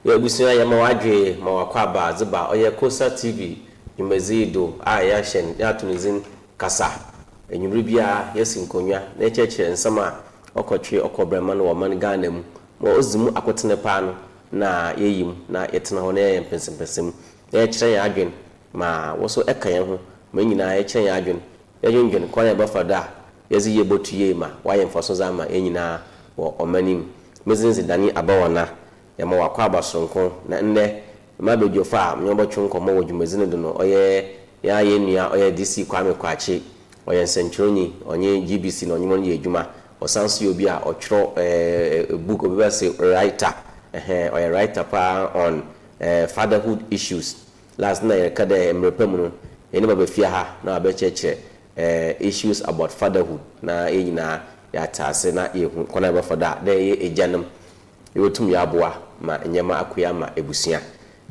ya busua ya mawadwe mawakwaba ziba oye Kosa TV yumezido ya shen ya tunizin Kasa enyumri bia yesinkonwa na echeche nsama okotwe okobrema no man Ghana mu mo ozimu akotene pa no na yeyim na yetena ho na yempensempensem ya kire ya adwen ma woso ekayen ho ma nyina ya kire ya adwen ya dwendwen kwa ya bafada yezi yebotuye ma wayemfaso zama enyina wo omanim mezinzi dani ABAWANA ya mawakwa abasonko na nne mabejofa mnyombochu nkomo wojumezine dono oye ya yenua oye DC KWAME oye Centroni onye GBC no nyimo ye adwuma osanso obi a ochro book obi ba say writer oye writer pa on fatherhood issues last night kada mrepem no eni ba befia ha na abecheche issues about fatherhood na enyina ya tase na ehu kona ba fada de ejanam yotum ya aboa ma nyema akoya ma ebusia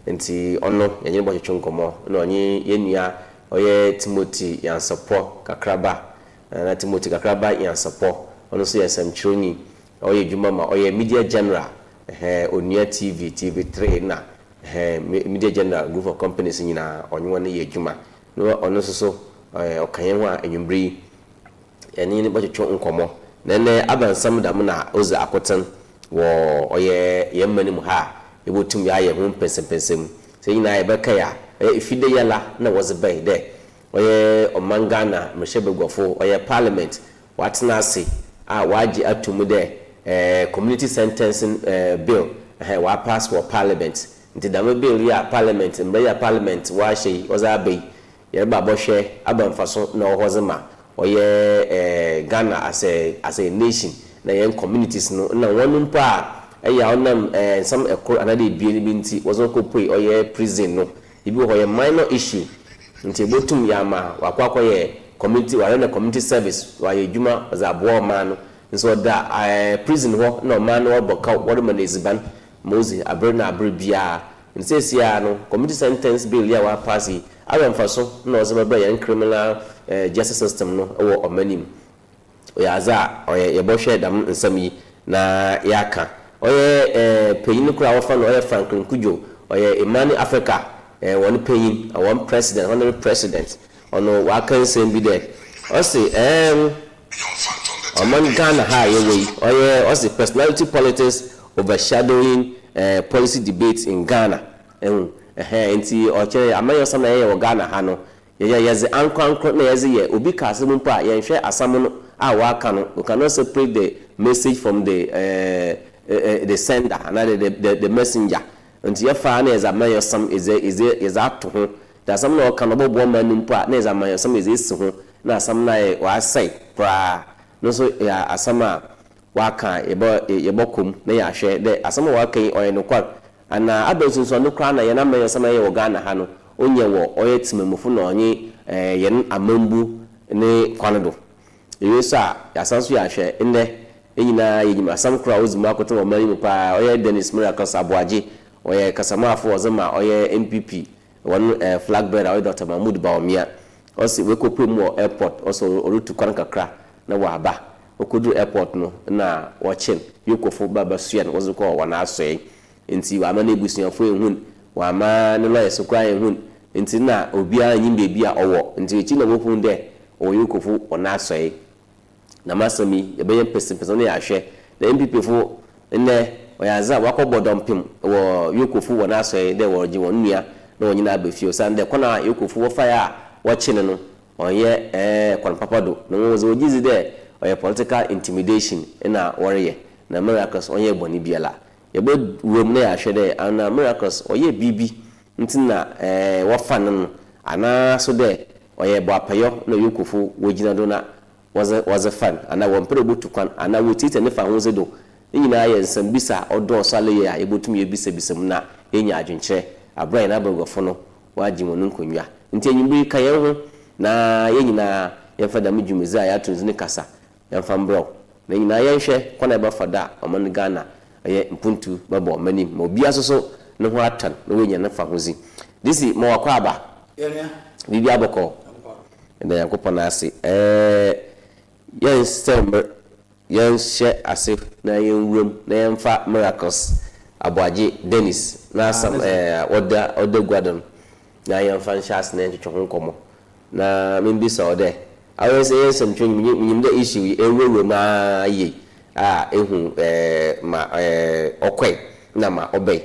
nti ono yenye bo twetwe nkomo na onye yenua oye Timothy yansapo kakraba na Timothy kakraba yansapo ono so yesamchironi oye dwuma ma oye media general onua TV3 na media general group of companies nyina onye wona ye dwuma no ono so okayen ho a enwumbri eni ni bo twetwe nkomo nene abansam dam na oza akoten wo oye yemmani mu ha ebotum ya ye ho pensempensem se nyina ye beka ya ifide yala na was bay de oye omangana mhebegwofo oye parliament watena ase a waji atumu de community sentencing bill wa pass for parliament nti dama bill ya parliament mbe ya parliament wa shey oza bay ye ba bohwe abamfaso na ohozema oye Ghana as a nation na yen communities no na wonu mpa ya onam some another bi nti was ko pay oye prison no ibi ho ye minor issue nti botum ya ma wakwakwa ye community wa na community service wa ye djuma za aboa ma no nso da prison ho na ma no oboka wode ma neziban mozi abrena abribia nsesi ya no community sentence bill ya wa pass abamfaso na ozeba ye criminal justice system no wo omanim oyaza oye yebohwe dam nsami na yaka oye peyin kura wofa no oye Franklin Kujo oye IMANI Africa one peyin one president honorary president ono wakan sembi de o say oman Ghana ha yewe oye o say personality politics overshadowing policy debates in Ghana enti o chere amayo sam na ye wo Ghana ha no yeze ankwankro na yeze ye obi ka asem mpa ye nhwe asam no a waka no you cannot separate the message from the sender and the messenger nti ye fa na eza man yosam is ato ho da sam na oka no bobo man mpa na eza man yosam esi ho na asam na wa sai pra no so ya asama waka yebokom na ya hwe de asama waka oye no kwa ana abesunso no kwa na ye na man yosam ye wo Ghana ha no onye wo oye timamufo na onye yen amambu ne kwanodo yesa yasanso ya hwe enne enyina yenyima samkura ozuma akoto wo mari pa oye Dennis Miracles Aboagye oye kasamafo ozema oye MPP one flag bearer oye Dr. Mahmoud Bawumia osi wekopemu airport oso orutu kwan kakra na waba okodu airport no na watchin yokofo baba suya no oziko wana asoe nti wa ma na ebusuafo ehun wa ma ne lawyers kwa ehun nti na obia nyimbe bia owo nti echi na wopun de oyokofo wana asoe na masami yebeye pese na yahwe na MPP fo nne oyaza wakobodompim wo yokofu wona asoe de woji wonnua na wonyina abefio sande kona yokofu wo fire watchine no onye kwan papado na wozo ogizi de oye political intimidation na worry na Miracles onye boni biala yebo wom na yahwe de ana Miracles oye bibi ntina wafan no ana so de oye bo apayo na yokofu wogina do na was a fan ana wompere botukwan ana wotite ne fa honze do nyina ye nsambisa odo sale ya ebotum ye bisabisam na enya adwenkyere abran na bagofo no waji wonu nkonwa nti enyimbi ka ye ho na ye nyina ye fada medwumezi a ya tonzi ne Kasa ya fa mbro na nyina ye hwe kwana ba fada oman Ghana ye mpuntu babo manim ma obi asoso ne ho atan na wenya ne fa hozi disi mo wakwa aba bibi aboko nda yakopona ase yes share asif na yenwum na yemfa Miracles ABOAGYE Dennis na some other guadon na yan fan chance na ntwetwe nkomo na membisa ode I say some training in the issue ewe ma ye ehu ma okwe na ma obey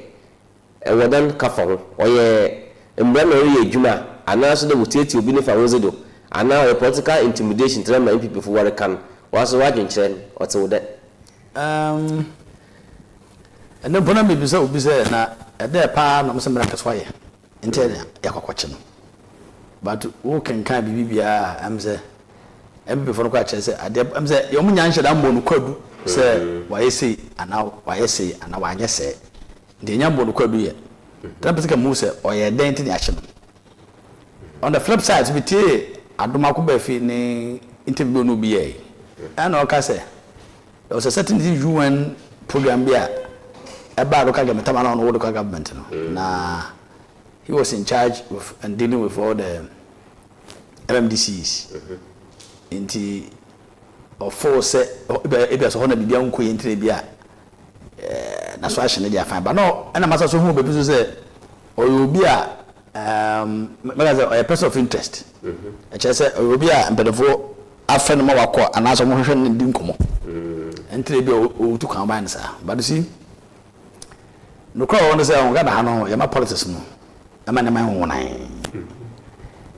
wodan kafa ho oye mbra na ye adwuma ana so de wutieti obi ne fa wozedo ana political intimidation tell my people for what can was watching chen or so that and no bona me bisa obi say na e dey pa na mo se mra kaso ye ente ya kwakwache no but who can bibia am say em before no kwa che say ade am say yo munya nhye da mbo no kwadu say waye say ana wanye say de nya mbo no kwadu ye tan pese ka mu say oye den tin ya hye on the flip side we tie adoma ko ba fi ni interview no bi ye and o ka say there was a certain UN program bia about local government no local government no na he was in charge of and dealing with all the MMDCs inti of force e so na bibia nko yentre bia na so ahye ne dia fine but no na masa so hu bebi so say obi a magaze a person of interest e che say obi a mbedefo afen ma wakọ anaso mo hwehwe ne di nkomo entre bia o tu kan ban sa but see no crowd won say on ga na no ya ma politics no ama na man wonan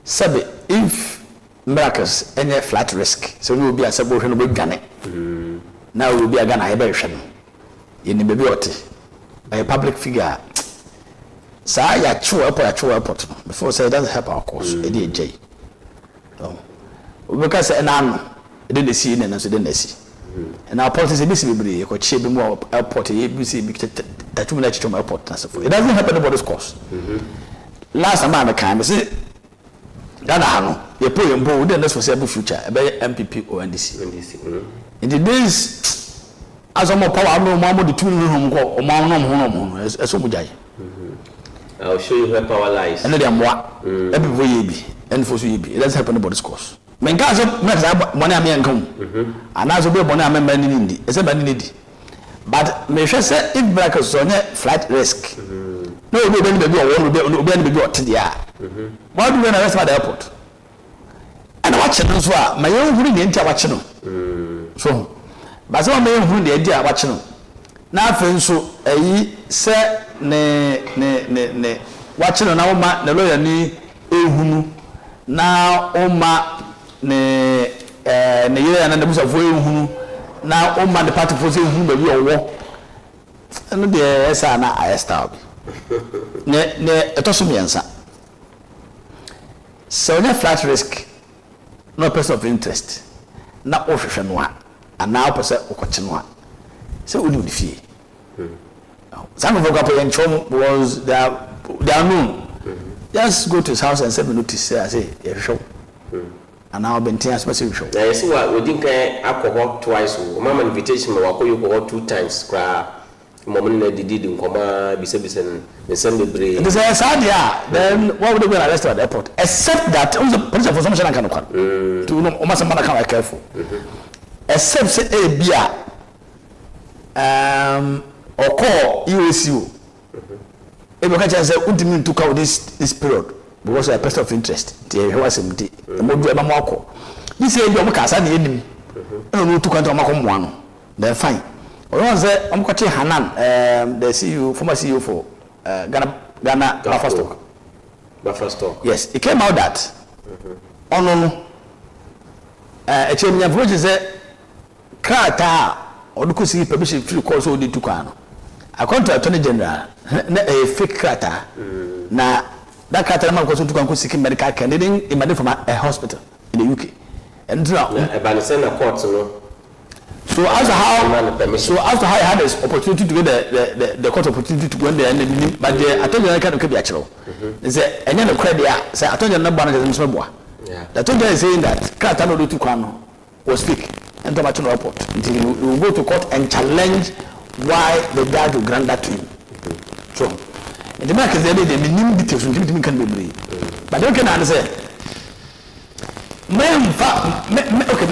sabe if miracles any flat risk so we will be asabo hwe no be dwane na we will be aga na hebe hwe no ye ni bebi ote a public figure sa ya chu airport before say it doesn't help our cause e dey jay because say na no e dey see na so dey na see and our politics be see bebre e ko che be mo airport e be see be that we let you airport na so it doesn't help anybody's cause last time I came say Ghana hano ye pray mbo we dey next foreseeable future e be MPP or NDC in the days as more power no more the two no go o ma no eso mujai I'll show you where power lies and dem wa every way be and for so ye be it doesn't help anybody's cause men ka so me say money am yan kan and as be money am man ni ndi e say man ni di but me hwe say if bracket so nye flight risk no we be baby o won be baby o tidia why do we arrest at the airport and watch no so a my huru ne ntia watch no so but so my huru ne dia watch no na afen so ayi se ne watch no na wo ma na lawyer ni ehunu na o ma ne yeye na busa fo ehunu na o ma the party for say ehunu baby owo no de esa na ayesta ne etoso miensa so na flat risk no person of interest na ohwehwe no a ana opose okoche no a so udi fie some of the people was they are known just go to his house and send me notice say you show and now been as special show na yesi wa we din kan alcohol twice o mama invitation ma wakoyo ko 2 times kra mama na didi nkoma bisa ne send bebre it is a sad then why would they go and arrest at the airport except that on the police for some can to no o must man can be careful except say e bia or call EOCO e be ka say ultimate to cover this period because a person of interest they was him the mo do e ba mo akọ this say be o Kasa na enim no to kwanta o makom mo ano then fine or one say o mkoche Hanan the CEO former CEO for Ghana Buffer stock yes it came out that no e chemnya project say krata odukusi permission free course o di tukano a contract attorney general na a fake krata na that krata man because tukan ko seeking medical care needing IMANI from a hospital in the UK and now e ba say na court no so as how I had this opportunity to get the court opportunity to go in there and but the attorney general can be actually say enya no credit say attorney general na bana say boa the attorney general is saying that krata no do tukano was fake and the matter report until you will go to court and challenge why the judge will grant that to him. So, in the market, they minimum details can be brave. But you can answer. Okay,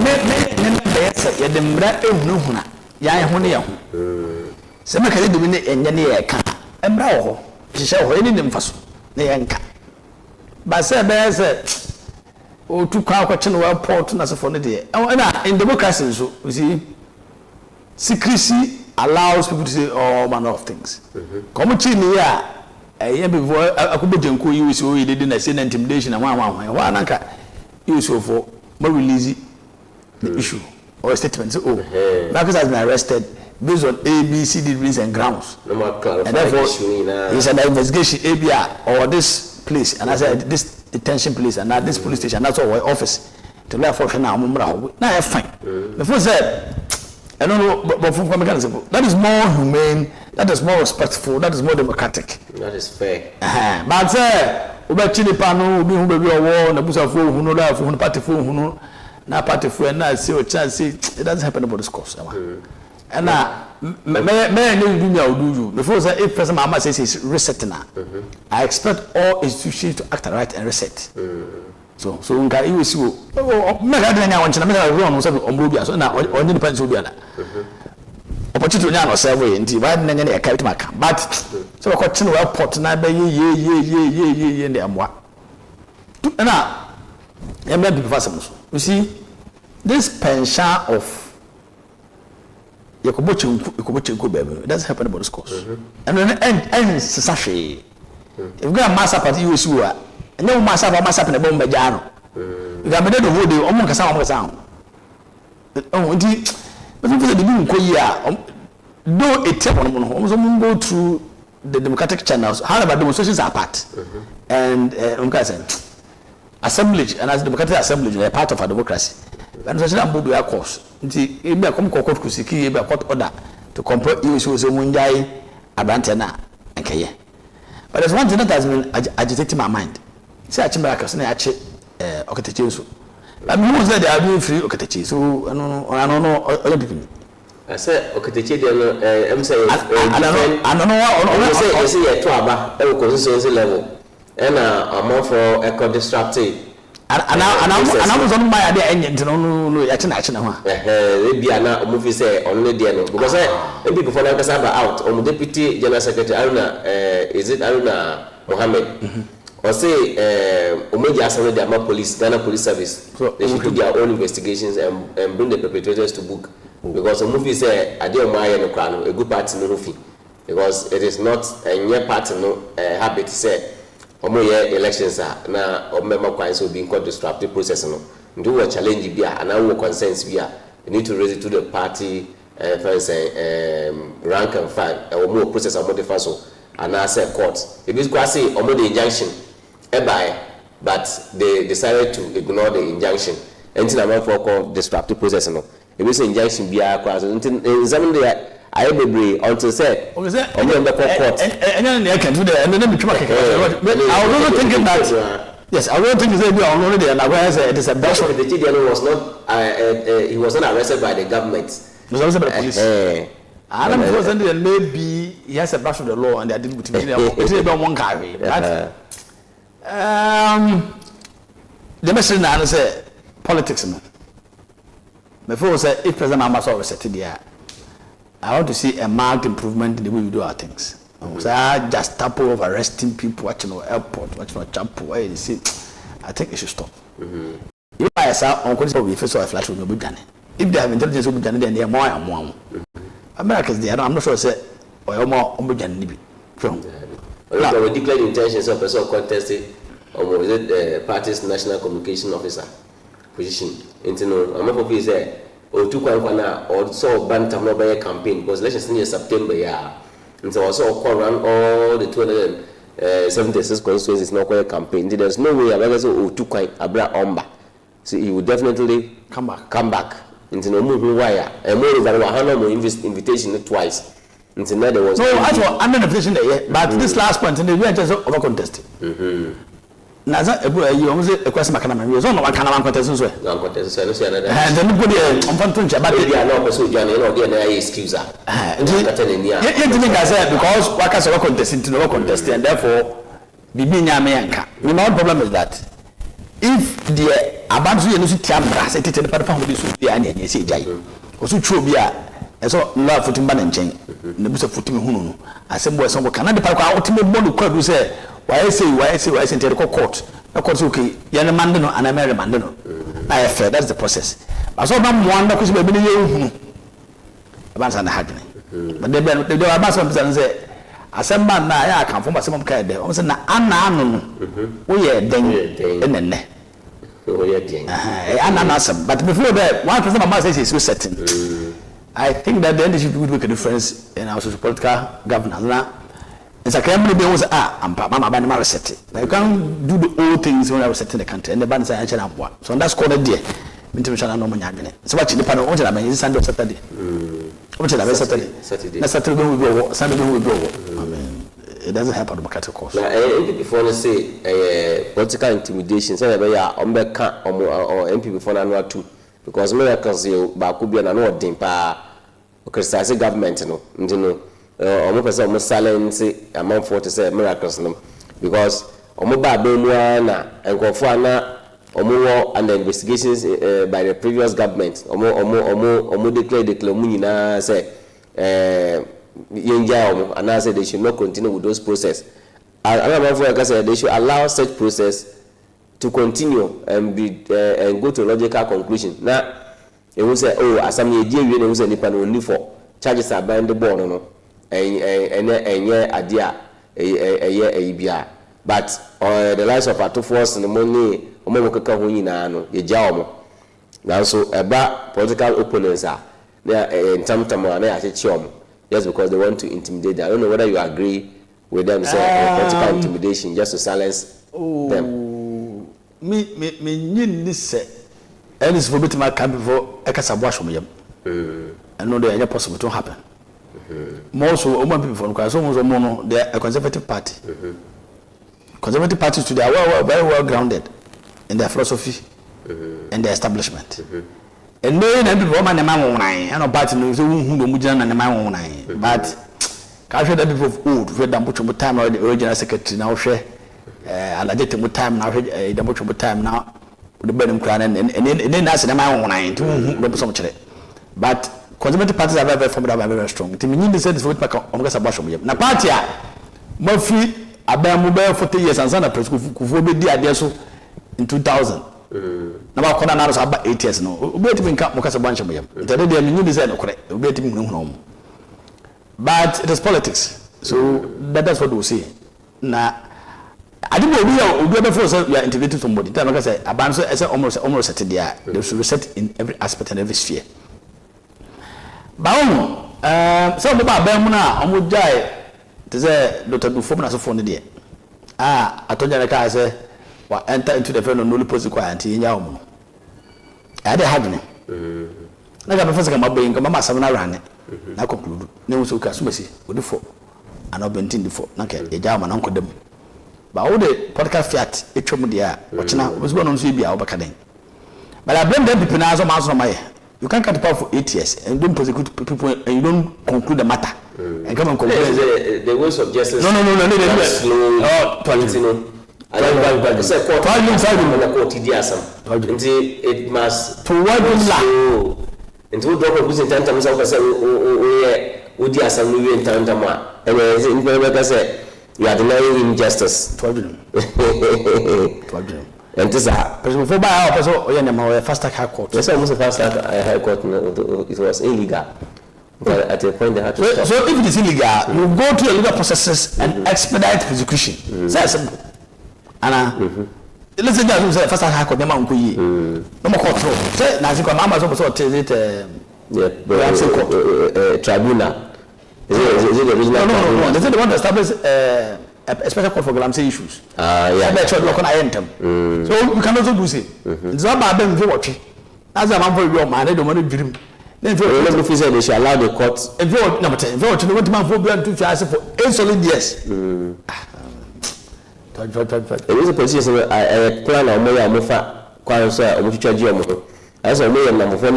se me kale dumi ne enye ne ye ka embra wo hihye wo eni ne mfaso ne ye nka ba se be se o tu kwa kwache no airport na se for ne de na in democracy so you see secrecy allows people to say all manner of things come chi ni ya eye before akubojenko yi so yi de na say intimidation and one nanka you so for more release the issue or a statement say oh Marcus has been arrested based on ABCD reasons and grounds and therefore it's an investigation ABI or this place and I said this detention place and now this police station that's our office to let for now now fine before said I don't know but from mechanism that is more humane, that is more respectful, that is more democratic, that is fair. But Uba chini pano ubi hu baby owo na busa fo hu no da fo hu party fo hu no na party fo na see o chance it doesn't happen about this course and me no do me odu before say if person mama says is resetting I expect all institutions to act right and reset so nka you see o me ga dey nya won china me ga run no say omro bia so na onye ni pan so bia na opportunity nya no serve nti ba na nya na carry maka but so ko chine we port na be ye ne amwa na em na be fast so you see this pension of Yakobo baby it doesn't happen about this course and then sashe if go master party you see wa and no master na bomba jano you ga me dey hold dey omo kasa oh ndi but people dey do nko yi a though it take one no so go through the democratic channels however demonstrations are part and assembly and as democratic assembly they are part of our democracy and so am bodu course nti e be come court kusiki e be court order to compel you so munjai abante na nkeye but there's one thing that has been agitating my mind say achimba ka so na ache oketeche so I mean who said they are doing free oketeche so no other people I said oketeche dey no em say I don't know say e to aba e ko constituency level and amount for eco distracted and I'm on my idea engine no ya ho e bia na o movie say only there no because maybe before na kasa ba out on deputy general secretary Aruna is it Aruna Mohammed or say Omoji Asano the Ama police Ghana police service they should do their own investigations and bring the perpetrators to book because the movie say ade o ma no kra no a good party no fi because it is not a near party no habit say omo ye elections na omemma kwan so be in disruptive process no ndo we challenge bia and our concerns bia you need to raise it to the party first rank and file omo process omo defa so and I say court if it's quasi omo the injunction but they decided to ignore the injunction until am for disruptive process no if it's injunction bia kwa so examine the I be until said court and then I can do that and then me try but I was also thinking that yes I was thinking say we are already and I say it is a best the TDN was not he was not arrested by the government he was arrested by the police I don't know then maybe he has a brush with the law and they did with him it is about one carry but the message now say politics no before say if president Amasa was set there I want to see a marked improvement in the way we do our things. So I just tapo of arresting people watching our airport, watching our chapel. I think it should stop. If I saw on consider we first saw a flash will be done. If they have intelligence will be done, then they are more and more. Americans there, I'm not sure say or more on be from. We declared intentions of person contested or was it the party's national communication officer position. I'm not going say or two kwana or so bantam no by campaign because elections in September and so also run all the 276 constituencies no quite campaign there's no way about so two kwan abra omba so he will definitely come back into no move wire and more than 100 invitation twice until now there was no actually I'm not invitation there but this last point in the we just over contested na za ebu ayi o mze ekwese makana me so no makana man contest so no so another and then go there on fanto nche ba dey na person join no dey na excuse you think I say because waka so contest no contest and therefore bibi nya me yanka the main problem is that if the abandu you no so tiambra say tete pa pa ho dey so dey anya nya say jai o so chuo bi a eso la futimba ne nchen ne bisa futimi hunu no asem boy so kana de pa kwa otime bonu kwa du say why say enter court na court say okay ya ne mande no ana mere mande no na ya fair, that's the process but so ba mo anda ko se be ne ye hunu abansa na hadwene but de abansa bisa say asem ba na ya kan fo asem ka de o say na ana anu no wo ye den enenne oh yeah den ana asem but before that one person mama say is so certain I think that the NDC would make a difference in our political governance. Now, it's a crime they was I'm Mama Banama set it. You can't do the old things when I was setting the country and the bands are actually one. So that's called a dear. International no money. So what you depend on what I mean is Sunday or Saturday. What I Saturday? Saturday will go, Sunday will go. I mean, it doesn't help on the market course. Before they say political intimidation, say on back or MP before I too. Because Americans you Bakubia and no dimpa criticize government no omo pese omo silence amount for to say Americans no because omo ba be mu na enkofo ana omo wo under investigations by the previous government omo declare mu nyina say yenja omo and say they should not continue with those process amount for say they should allow such process to continue and be and go to a logical conclusion. Now, it will say, oh, as some idea we know say nipa no only for charges are behind the board no, and idea a bia. But the lives of our force and the money, omo kaka ho nyina no, ye ja omo. Now so about political opponents are in time na ya just because they want to intimidate them. I don't know whether you agree with them say political intimidation just to silence them. Me nyin say any for bit my camp before I can sabotage me yam and no there possible to happen more so oman people from so no they are a conservative party conservative parties today are very well grounded in their philosophy and their establishment and no people man man won and party no so hu do mu jina na man won but ka hwe that people of old we dambo chumbo time the original secretary na hwe alagete mu time na hwe dambo chumbo time na the burning crown and that's the man won to do some chere but conservative parties are very formidable, very strong. It means they said this vote back on Kasa Bashom. Na party a mo free abamu be 40 years and sana press kufu be di ade so in 2000. Na ba kona na so about 8 years no. Obi etimi nka mo Kasa Bashom yam. Ntade de mean say no kore. Obi etimi hunu. But it is politics. So that's what we say. Na I think we be before so we are integrating somebody. Tell me say abanso say almost set there. They should reset in every aspect and every sphere. Baum so mo ba mu na omo jai te say Dr. Dufo na so phone dey atonya na ka say wa enter into the phone no police quiet nya omo I dey hagene na ga be fose ka maboyin ka mama sam na rane na conclude na so ka so mesi odifo ana obentin difo na ka e ja ma na nkodam ba wo de podcast fiat etwom dey a ochina obiso no so bia wo baka den but I blame them people na so ma so my you can't cut power for 8 years and don't prosecute people and you don't conclude the matter and come and complain. The ways of justice. No. Slow. It must. To what slow. Until drop of using tantam and say you are denying injustice. And this person for by our person or fast track high court. Yes, almost a fast track high court. It was illegal. But at a point they had to stop. So if it is illegal, you go to the legal processes and expedite prosecution. That's simple. And let's say that fast track high court. No more court. Say now, Mama so it tribunal. Is it the original? No. They say they want to establish a special court for Galamsey issues. Yeah. So we can also do say. It's not about them to watch. As a man for your man, they don't want to dream. Then they should allow the court. If you number 10, if you want to man for to try for 8 solid years. It is a position I plan on my amofa, quite a charge you. As a mayor number 4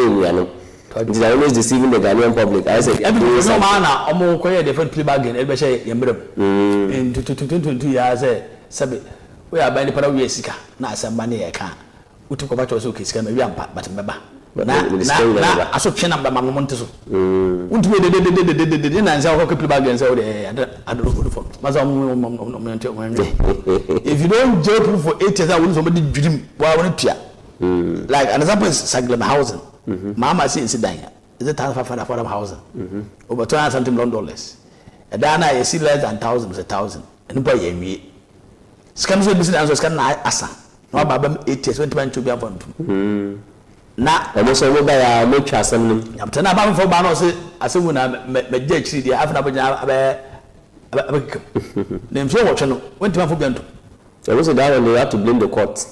it is always deceiving the Ghanaian public. I said, every no man, almost quite a different plea bargain. Everybody say, in 22 years, we are by the Paraguay Sika. Now, some money I can't. We took about also kiss, maybe I'm but remember. na aso twe number ma mo nteso untu de na nza ko bag and say I don't know for if you don't job for 8 years I will somebody dream wa won tua like an example is Saglem housing mama say incident is it $1,500 for housing over $200 something dollars and then I see less than thousands a thousand and boy ye scam so business answer scan na asa no baba 8 years 20 man to be upon na e mo so mo ba ya mo twa asem nim yamta na ba mfo ba no se asemu na me je chiri dia afna bonya abekam dem so wo twa no wenti man fo bianto e mo so that one they have to blame the court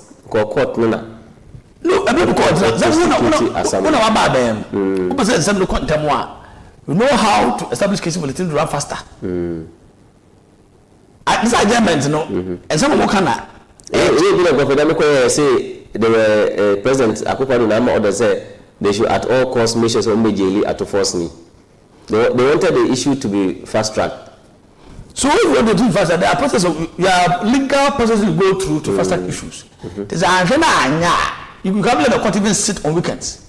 no na no I mean court una wa ba dem ko say some no contem a you know how to establish case for the thing to run faster this agreement no and some mo kana we go for them ko say the president Akufo-Addo na order say they should at all costs make sure immediately at force me. They wanted the issue to be fast tracked. So if you want to do faster, there are process of legal processes you go through to fast track issues. There's you can have the court even sit on weekends.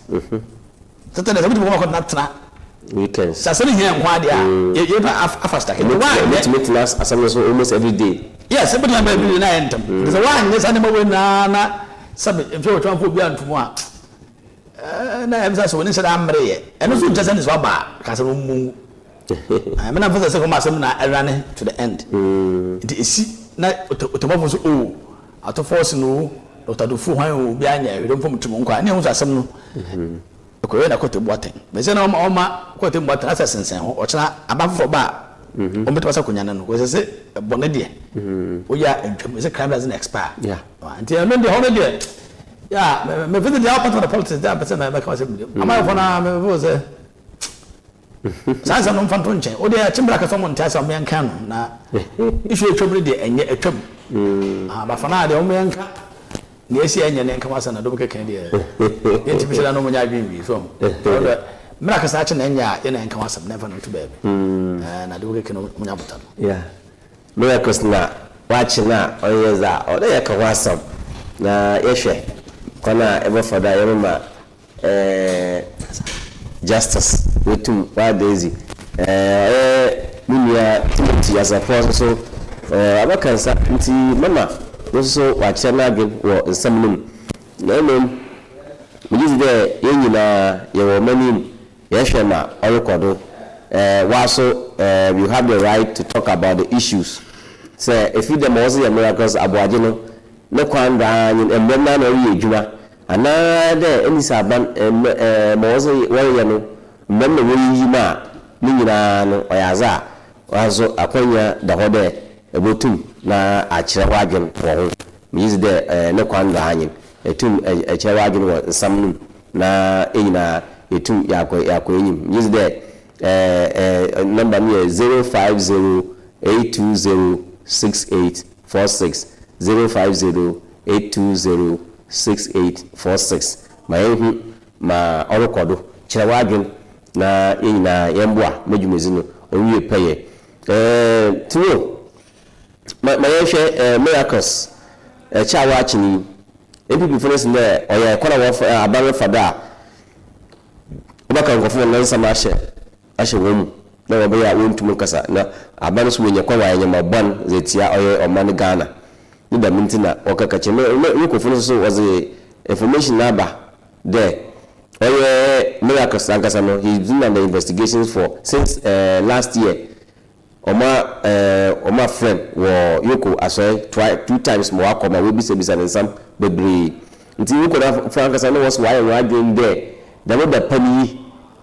Sometimes everybody want to not weekends. So sitting here and why they are fast track. Why to meet last assembly almost every day. Yes, everybody every night. There's a one yes animal na sabe mfe wo twanfo bia ntomo a na emsa so ni se da amre ye eno so ntese ni so ba ka se mu me na fose se ko masem na erane to the end it esi na otomofo so o ato force no otadofo hwan o bia nya we don fom tumo nkwa ne hu so asem no ko we na kote boaten me se na oma kote boaten asa sensen ho o kira abafo ba o meto asa kunya no ko se bone de o ya entwam se crime doesn't expire yeah until no de hono de yeah me visit the part of the politics that person na ka say am I for na me go say sansa no mfanto nchen o de chimbra ka so mo ntasa mo yanka no na issue etwom de enye etwom ba fa na de o mo yanka na esi enye ne nka wasa na do keke de yenti bi na no mo nya bi so mira ka sa chi na enya ye na nka wasa never no to baby na do keke no mo nya buta yeah miracles na watch na oyeza o de ka wasa na yehwe kona ebe foda yema justice wetum wa daisy munia timoti as a force so abakansa nti mama so wache na age wo nsamnum na emem mujizi de yenyina yewo manim yehwe na orekodo waso you have the right to talk about the issues say if you them also your miracles aboagye no ne kwanda nyin emma na ori edwuma ana de enisa ban mozo wori no mmemme wori ma ni nyina no oyaza wazo akwanya da hode ebotum na akire wadwen wo miyiz de ne kwanda anyin etum akire wadwen wo nsamnum na enyina etum yakoyim miyiz de number me 05082068646 05082068646 mayehu ma orokodo chirewadwen na yina yemboa medwumezi no owie peye tuwo mayehwe miracles chawa achini epipi fone sinde oye kona wo aban fada obaka ngofo na nsama ahye womu na wobe ya wontum kasa na aban so wenye kwa wanye mabon zetia oye oman Ghana ni da mintina okakache me yekofo so was information number there oye miracles ankasa no he's doing the investigations for since last year oma friend wo yoko aso two times more akoma we be sebisa nsam bebre nti yoko na frankasa no was why we are doing there the pani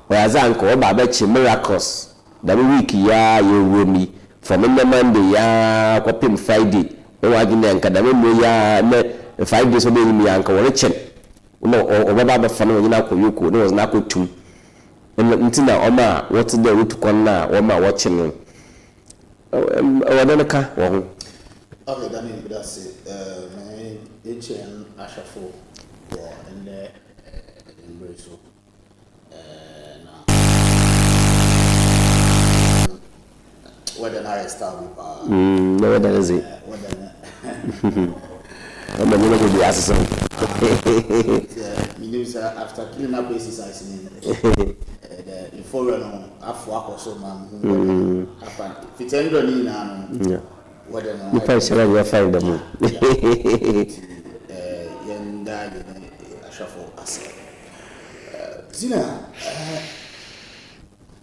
oyaza anko oba abachi miracles that week ya yewomi from Monday ya kwapim Friday we wagi na nka da me ya me 5 days obe mi anka wore chen no obaba ba fa no nyina ko yoko no was na ko tum ntina oma what the root konna oma watching wadonaka wo okay Daniel that's my HN ashafo and embrace whether I start no whether is it I'm going to be assistant. After cleaning up exercising, the foreigner, after work or so, man. If it's any now, what you find them. Young guy, I shuffle us. Zina,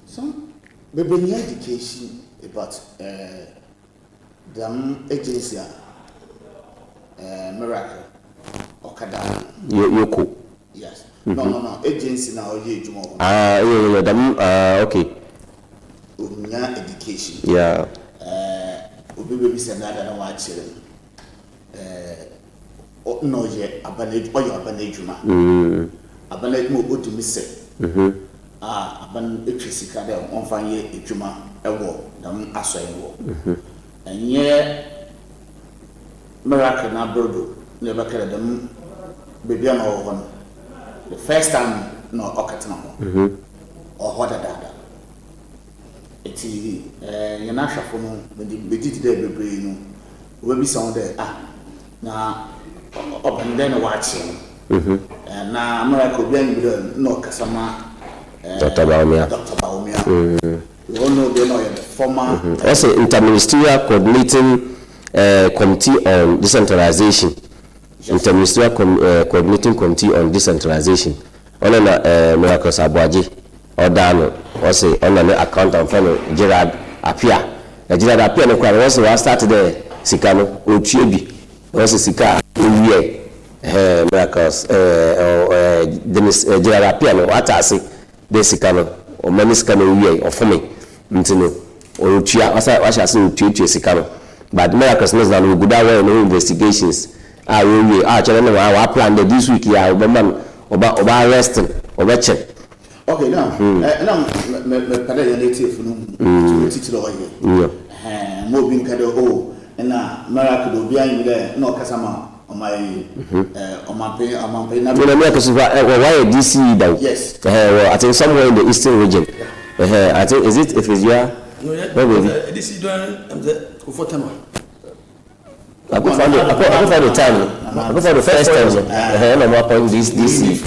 some baby education about the agency, Miracle, Okada, EOCO. Yes. No. Agency now, you okay. Education. Yeah. Baby send that and watch it. No, yeah, abanage or your abanage. Abanage more good to miss it. Aban electricity there on fire a juma a war, them as I war. And yeah, Miracle na brodo, never carried them baby on one. The first time, no, Okatano or what a dada. It's a national phone when the digital baby will be sound there. Now, open then watching. And now Miracle being no Kasa. Dr. Baumia. We all know they know the former. Also, Interministerial Coordinating Committee on Decentralization. Interministerial Coordinating Committee on Decentralization. On an Miracles ABOAGYE or Dano, also on an account of Gerard Apia. Gerard Apia, no crime, also I started there, Sikano, Uchibi, also Sika, Miracles, Gerard Apia, what I say. Desikano or Maniscano or for me, Mintino or Chia, I shall say to Sikano. But Miracles knows that we go that way no investigations. I will actually our plan this week. Yeah, about arresting or watching. Okay, now, now, native to teach the way. Moving Kado, and now Miracle behind there, no Kasama. On my pay, why DC though? Yes. I think somewhere in the eastern region. I think is it if it's your DC I go for the time. I go for the first time. No more point this DC.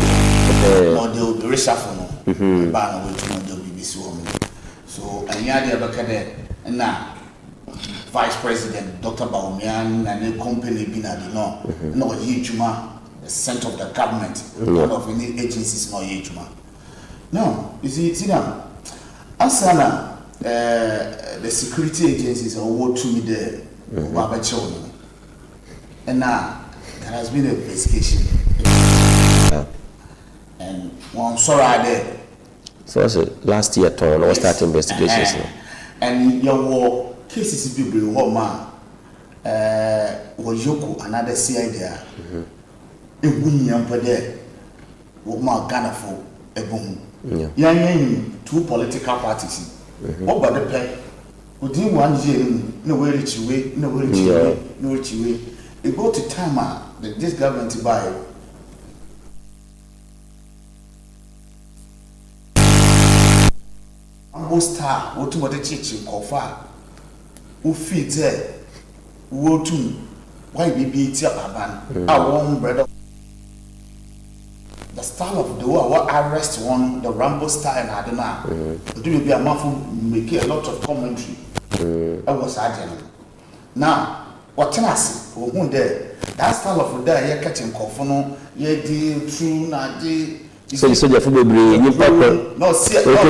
No, they will be reshuffled. Ban away to the BBC woman. So and yeah, they are back there and now. Vice President Dr. Baumian and the company been at no Yijuma, the center of the government, none of any agencies no Yijuma. No, you see now, Asana, the security agencies are what to me there, and now there has been an investigation, and one sorry there. So was it last year? Torn or start investigations, and your war. Cases people who man EOCO another CI there. A woman for there. What man Ghana for a boom. Young two political parties. What about the pay? Who didn't one year no way rich way, no way rich way, no rich way. They go to time that this government to buy. Almost star, what to what the church call far. Who feed there? Who to? Why be beat up a man? I want brother. The style of the war, what arrest one, the Rambo style, I don't know. Do you be a man who make a lot of commentary? I was arguing. Now, what can I say? Who there? That style of the day, you're catching coffin, you're the true, not the. So you for baby, you papa. No, see, that kind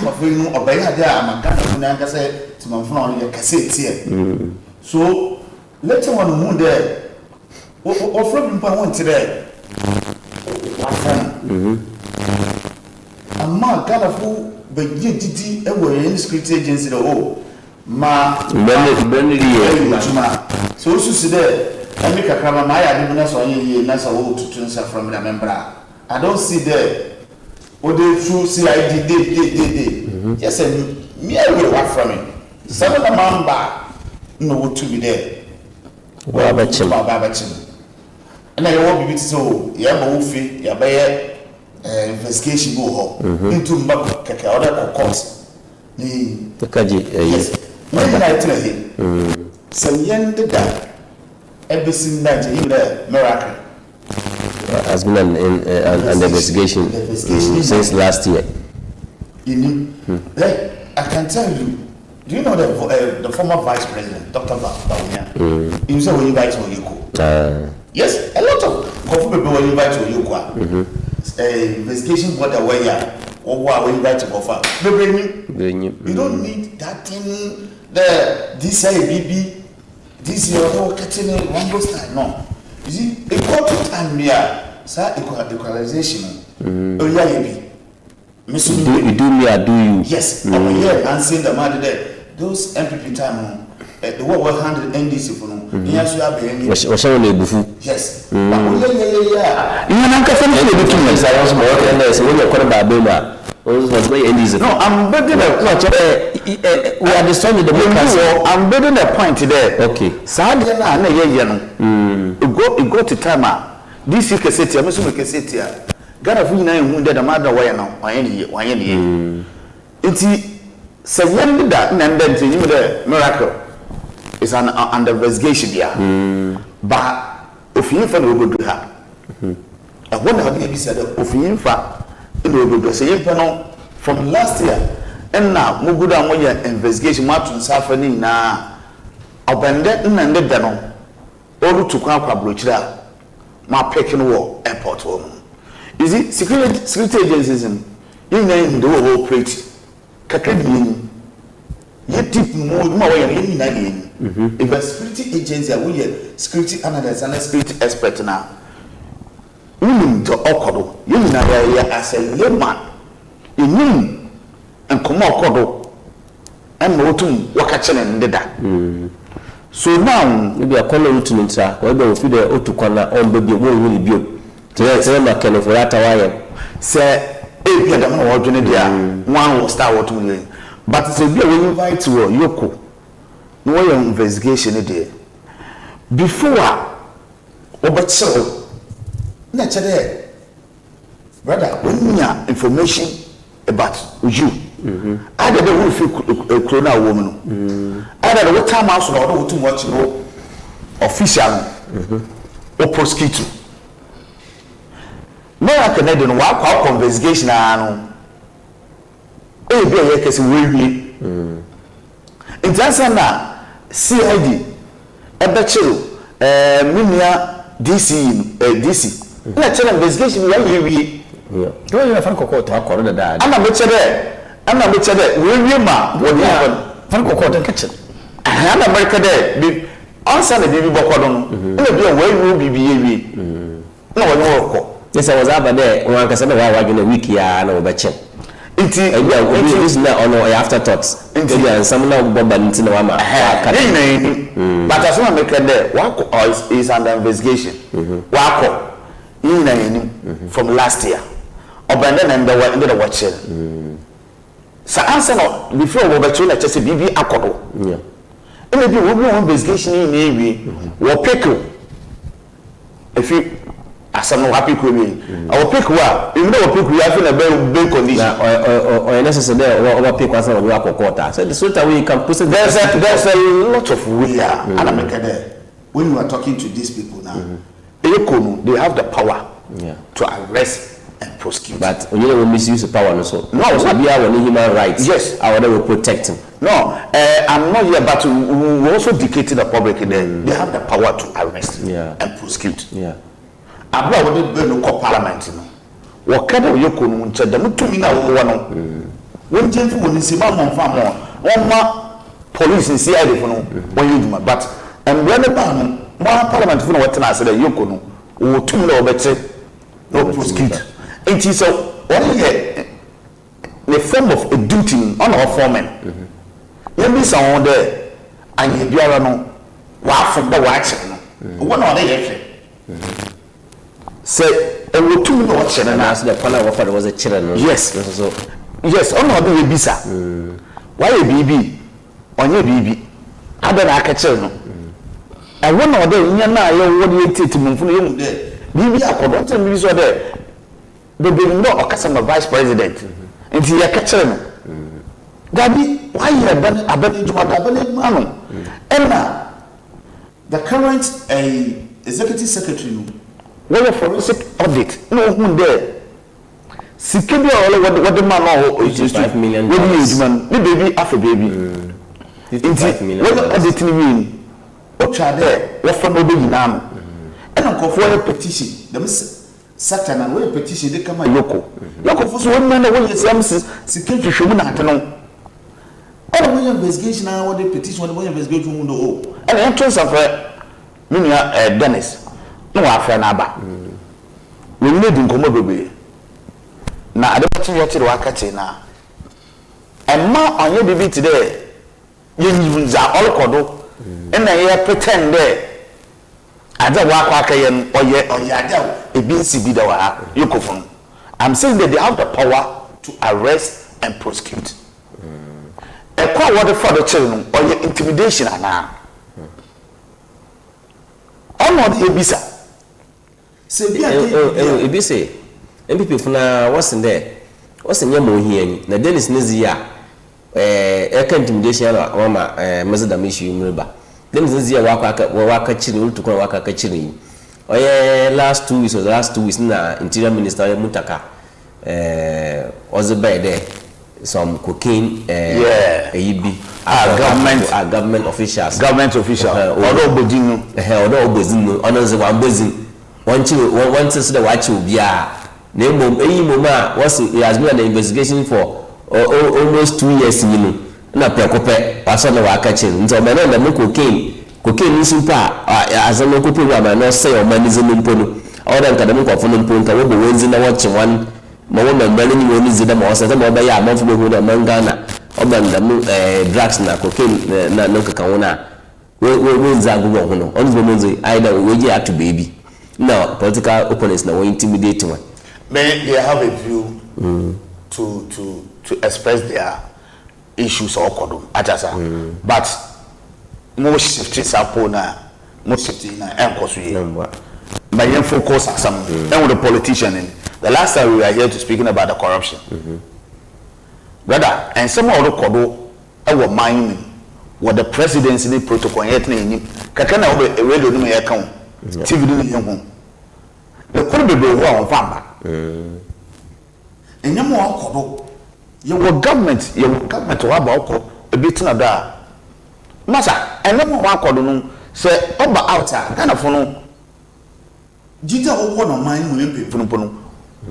of thing, or by there, I'm a kind of say to my phone, your cassette here. So, let one who there. What from I want today? A man kind of who, but you did away in the security agency, the whole. So, see there. I make a crime, my admittance on you, and that's a whole to transfer from the member. I don't see there. What they through CID did. Just a mere work from it. Some of the man back, no what to be there. Well, Babachim. And I won't be so, Yabofi, Yabaya, investigation go home into Mbaka, other courts. The Kaji, yes. When I tell him. some young did that every single night, even a miracle. Has been an investigation since last year. You knew? Hey, I can tell you. Do you know the former vice president, Dr. ABAWANA? He was when you invite to EOCO. Yes, a lot of people were invited to EOCO. Investigation board away, or when you invite to Kofa. You don't need that thing. This IBB, this your catching one goes time. No, you see, it got to time here. Sir, equalization. Oh yeah, you do me, I do you. Yes, over here and seeing the matter there. Those MPP time, the work will handle NDC for no. Yes, you have been. Yes. Yeah. You know, I'm confident with the two men. I was more than this. When you're calling about Bema, was very NDC. No, I'm building a we understand the more. I'm building a point today. Okay. Sadly, go to time. This is Cassette, I'm assuming Cassette. Got a few nine wounded a mother way now. Why any? It's so when that and then to you the miracle is an under investigation here. But if you find we go do her. I wonder how they said if you find we go say from last year and now we go down with investigation what to suffer na abandon and the no all to kwa brochira ma picking war airport home. You see, security agencies in the whole operate. Kakadini, yet tip more if a security agency are we security analyst and a security expert now. You mean to Okodo, you mean as a layman, you mean and come Okodo and Motum Wakachan and Deda. So now, maybe a column to Ninsa, or don't feel the Otukana on baby won't really be. Tell me, can for that wire. Say, if you don't know what one will start what we but it's a bit we invite to EOCO. No investigation there. Before, but so, naturally, brother, when you have information about you, I don't know if you a corona woman. I don't know what time I was too much official or prosecutor. No, I can't do no investigation. Oh, be a case we. In Tanzania, CID, a bachelor, Minia, DC. Let's tell investigation. We don't have a court. I'm not there. I'm not there. We ma. What happened? Franco Court and Kitchen. I'm America there. Answer the baby Bocodon. It'll be a way will be. No, yes, I was over there. One can say, "Why in a week here?" And over check. It is not on afterthoughts. And some now bomb into the mama. But as one make there, WACO is under investigation. WACO, from last year. Abandon and they were into the watching. So answer not before we were told that just a BB Akodo. Yeah. And maybe we will investigation in Navy. We'll pick you. If you some happy queen. Our pick well, you know, pick we have in a very big condition. Or necessary or pick was on a quarter. So the sort of way you can put it there's a lot of way. And I make there. When you are talking to these people now, EOCO, they have the power to arrest and prosecute. But you know, we misuse the power also. No, so we are human rights. Yes, our will protect them. No, I'm not here, but we also dictate the public there. They have the power to arrest and prosecute. Yeah. Abra would be no parliament. What kind of EOCO no check them to me now one. When Jennifer will see my farm one police in CID for no when you do but and when the parliament for what I said EOCO no or 2 no better no prosecute. It is only the form of a duty on our foreman. You be someone there and you be around what from the watch. What are they? Say, and we 2 minutes and asked the fellow what was a children. Yes, so yes, on the visa. Why a BB on your BB? I don't like a channel. I wonder what you take to move from you there. BB, I don't tell me so there. The baby no Kasa vice president. And he a catcher. Gabi, why you have done a better job? And now, the current executive secretary what a forensic audit no who there security all what the man is 5 million what is man the baby after baby 55 million what auditing mean what try there what from baby now and go for a petition the Satan and where petition they come yoko for so one man when you say security show na atano all the investigation now what the petition what the investigation no and entrance of Minia Dennis no afra na aba we need nkomo bebe na adepati yeti wakati na emma onye bibi today yin za olkodo na ye pretend there ada wa akayen oye ada ebi nsi bi da wa yokofun. I'm saying that they have the power to arrest and prosecute e kwa what for the children or intimidation ana ọmọ de ebisa se bia ebise MPP funa what's in there what's in yamo hiani na Dennis Nezia eka intimidation ala mama mezada mishi umreba Dennis Nezia waka chiri utukuna waka chiri oye last 2 weeks na interior minister Mutaka ozebe there some cocaine AEB government officials odo obozinu onze wa mbozin one says the watch bia na mom eyimoma was he has been an investigation for almost 2 years na prekope paso na waka chin nzo me na cocaine nsimpa azano ko program na say o manizim mpono order nka dem ko fono mpono nka wo bo wenzi na watch one ma wo me mbele ni woni zida ma wasa ma ba ya amanfo be na mangana obandam drugs na cocaine na nkaka wona we nzagu ho no onzo monzo either we je act baby now political opponents na we intimidate one they have a view to express their issues or kodum atasa but most shifting sample na most shifting na enkoso ye but you focus on some and with the politician in the last time we were here to speaking about the corruption brother and some of the kodo our mining what the presidency protocol yet na enim kaka na we radio no ye kan TV no ye ho the kodo be wo on famba enyamo akodo your government wa ba oko ebitina da masa enyamo akodo no se oba out kana fo no jita owo no man mu lempe funupono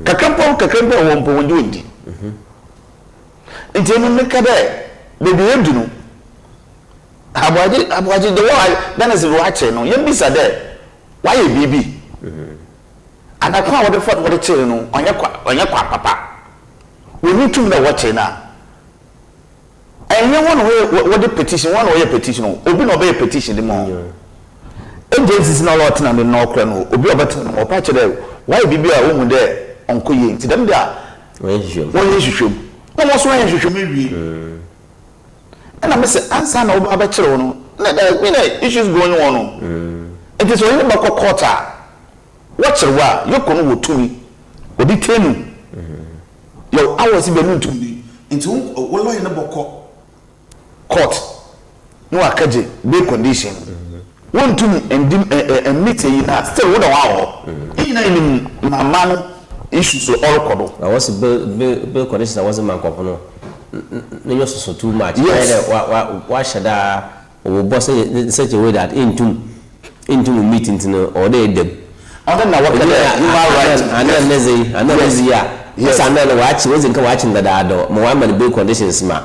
kakampo wo mpo wonde ondi ntenu meka de bebi edu no abuaji the why that is watch no ye bisa de why e bibi anakwa wo de fort wo de chire no onye kwa papa we need to know what na enye wo de petition one wo ye petition obi no be petition de mo agencies na lot na no kra no obi obet no pa kire why bibi a wo mu de onko ye nti dem da when you no mo so yen hwehwe mewie and I say answer na obi abekire wo no na issues going on no it is only about quarter what wa yoko no wo tumi odi tenu yo hours be no tumi nti wo lawyer na boko court no akaje be condition won tumi and meet yi na still wo da wa ho ina ni mama no issues all kodo I was be condition I was man kopo no no so too much wa shada o boss such a way that into meeting no or they dem other na work there you are right another ya yes another watch was nka watching that ado mo wa man be conditions ma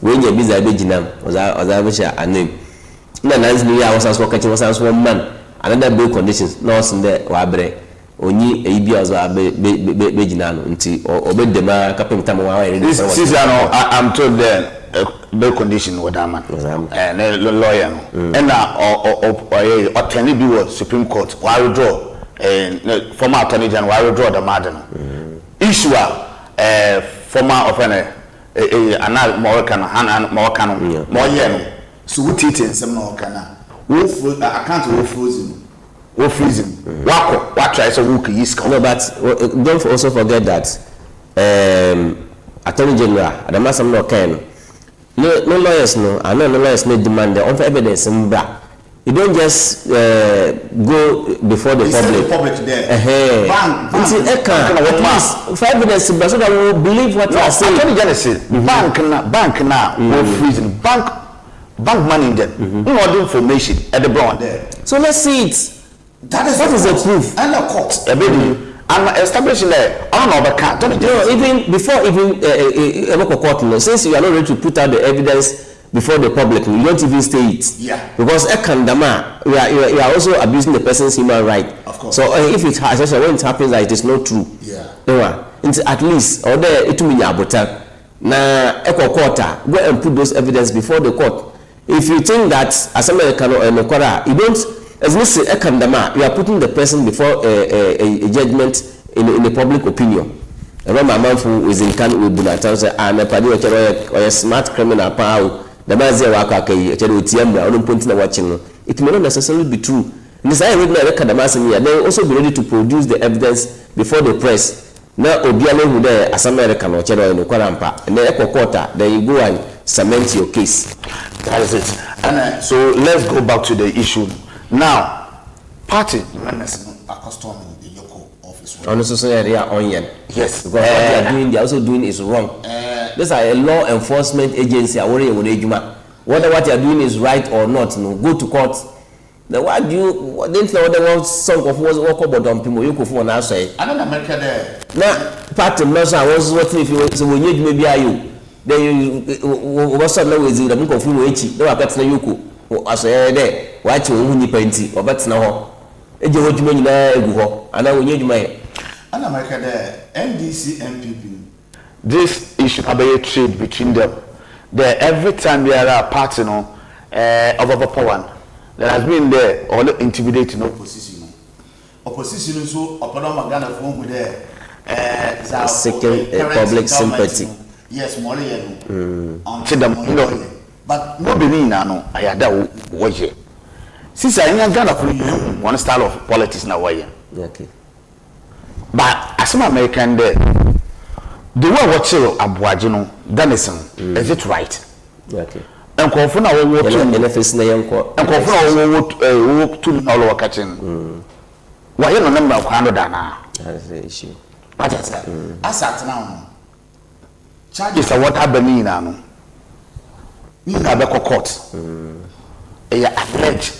we nya biza be ginam oza be sha anem na nanzi ni ya wasan so kachi wasan so man another be conditions no sin there wa bre onyi ebi azo be ginano nti obedema kapenta mo wa this is I'm told there be condition with that man and lawyer and attorney be was Supreme Court why withdraw former attorney general why withdraw the matter issue former offender anal Moroccan han Moroccan more yen so we teach nsem na okana wo account wo freezing what try so who is no but don't also forget that attorney general adamasam no kan no lawyers no I know no lawyers no demand on evidence mbra You don't just go before the public. The public there. Bank. At least 5 minutes so that we will believe what you are saying. Bank now, freezing. Bank money in them. No other information at the ground there. So let's see it. That is what is the proof? And the court. I'm establishing there. I don't know about no, even before court, since you are not ready to put out the evidence before the public, you don't even say it. Yeah. Because you are also abusing the person's human right. Of course. So if it has, when it happens that it is not true. Yeah. At least or there it will be abuta. Na court go and put those evidence before the court. If you think that as American or you don't, as Mr. Ekandama, you are putting the person before a judgment in the public opinion. Remember, man who is in can with Bunatan say, "I'm a party or a smart criminal power." The man say, "Waka kay, I don't point in watching." It may not necessarily be true. This I read my record. They also be ready to produce the evidence before the press. Now, Obiale who there as American or Chero in the Kwarampa, and then quarter, then you go and cement your case. That is it. And so let's go back to the issue. Now, party members are customary in the EOCO office. Honestly, they are onion. Yes. Because what they are also doing is wrong. These are a law enforcement agency. Whether what you are doing is right or not, no, go to court. Then why do you didn't know the one song of was walk about on people you could for now say? I don't America there. Now, party members I was what if you so when you maybe are you. Then you was not with the book of Fuji. No, I got no Yoko. I say there. Watch you when you painty or better now. And you want to make that and I will need my and America there, NDC MPP. This issue about a trade between them. There every time there are parts, you know, of power that has been there or intimidating opposition. Opposition so upon Ghana phone with there. Seeking public sympathy. Yes, more but no benin no I had that way. Since I ain't Ghana for one style of politics now way. Okay. But as an American there, the way what you ABOAGYE Denison, is it right? Okay. And confirm our work to benefits na yanko. And confirm our work to all our catching. Why you no number of Canada? That's the issue. What is that? As at now, charges are what happening now. We have a court. A alleged.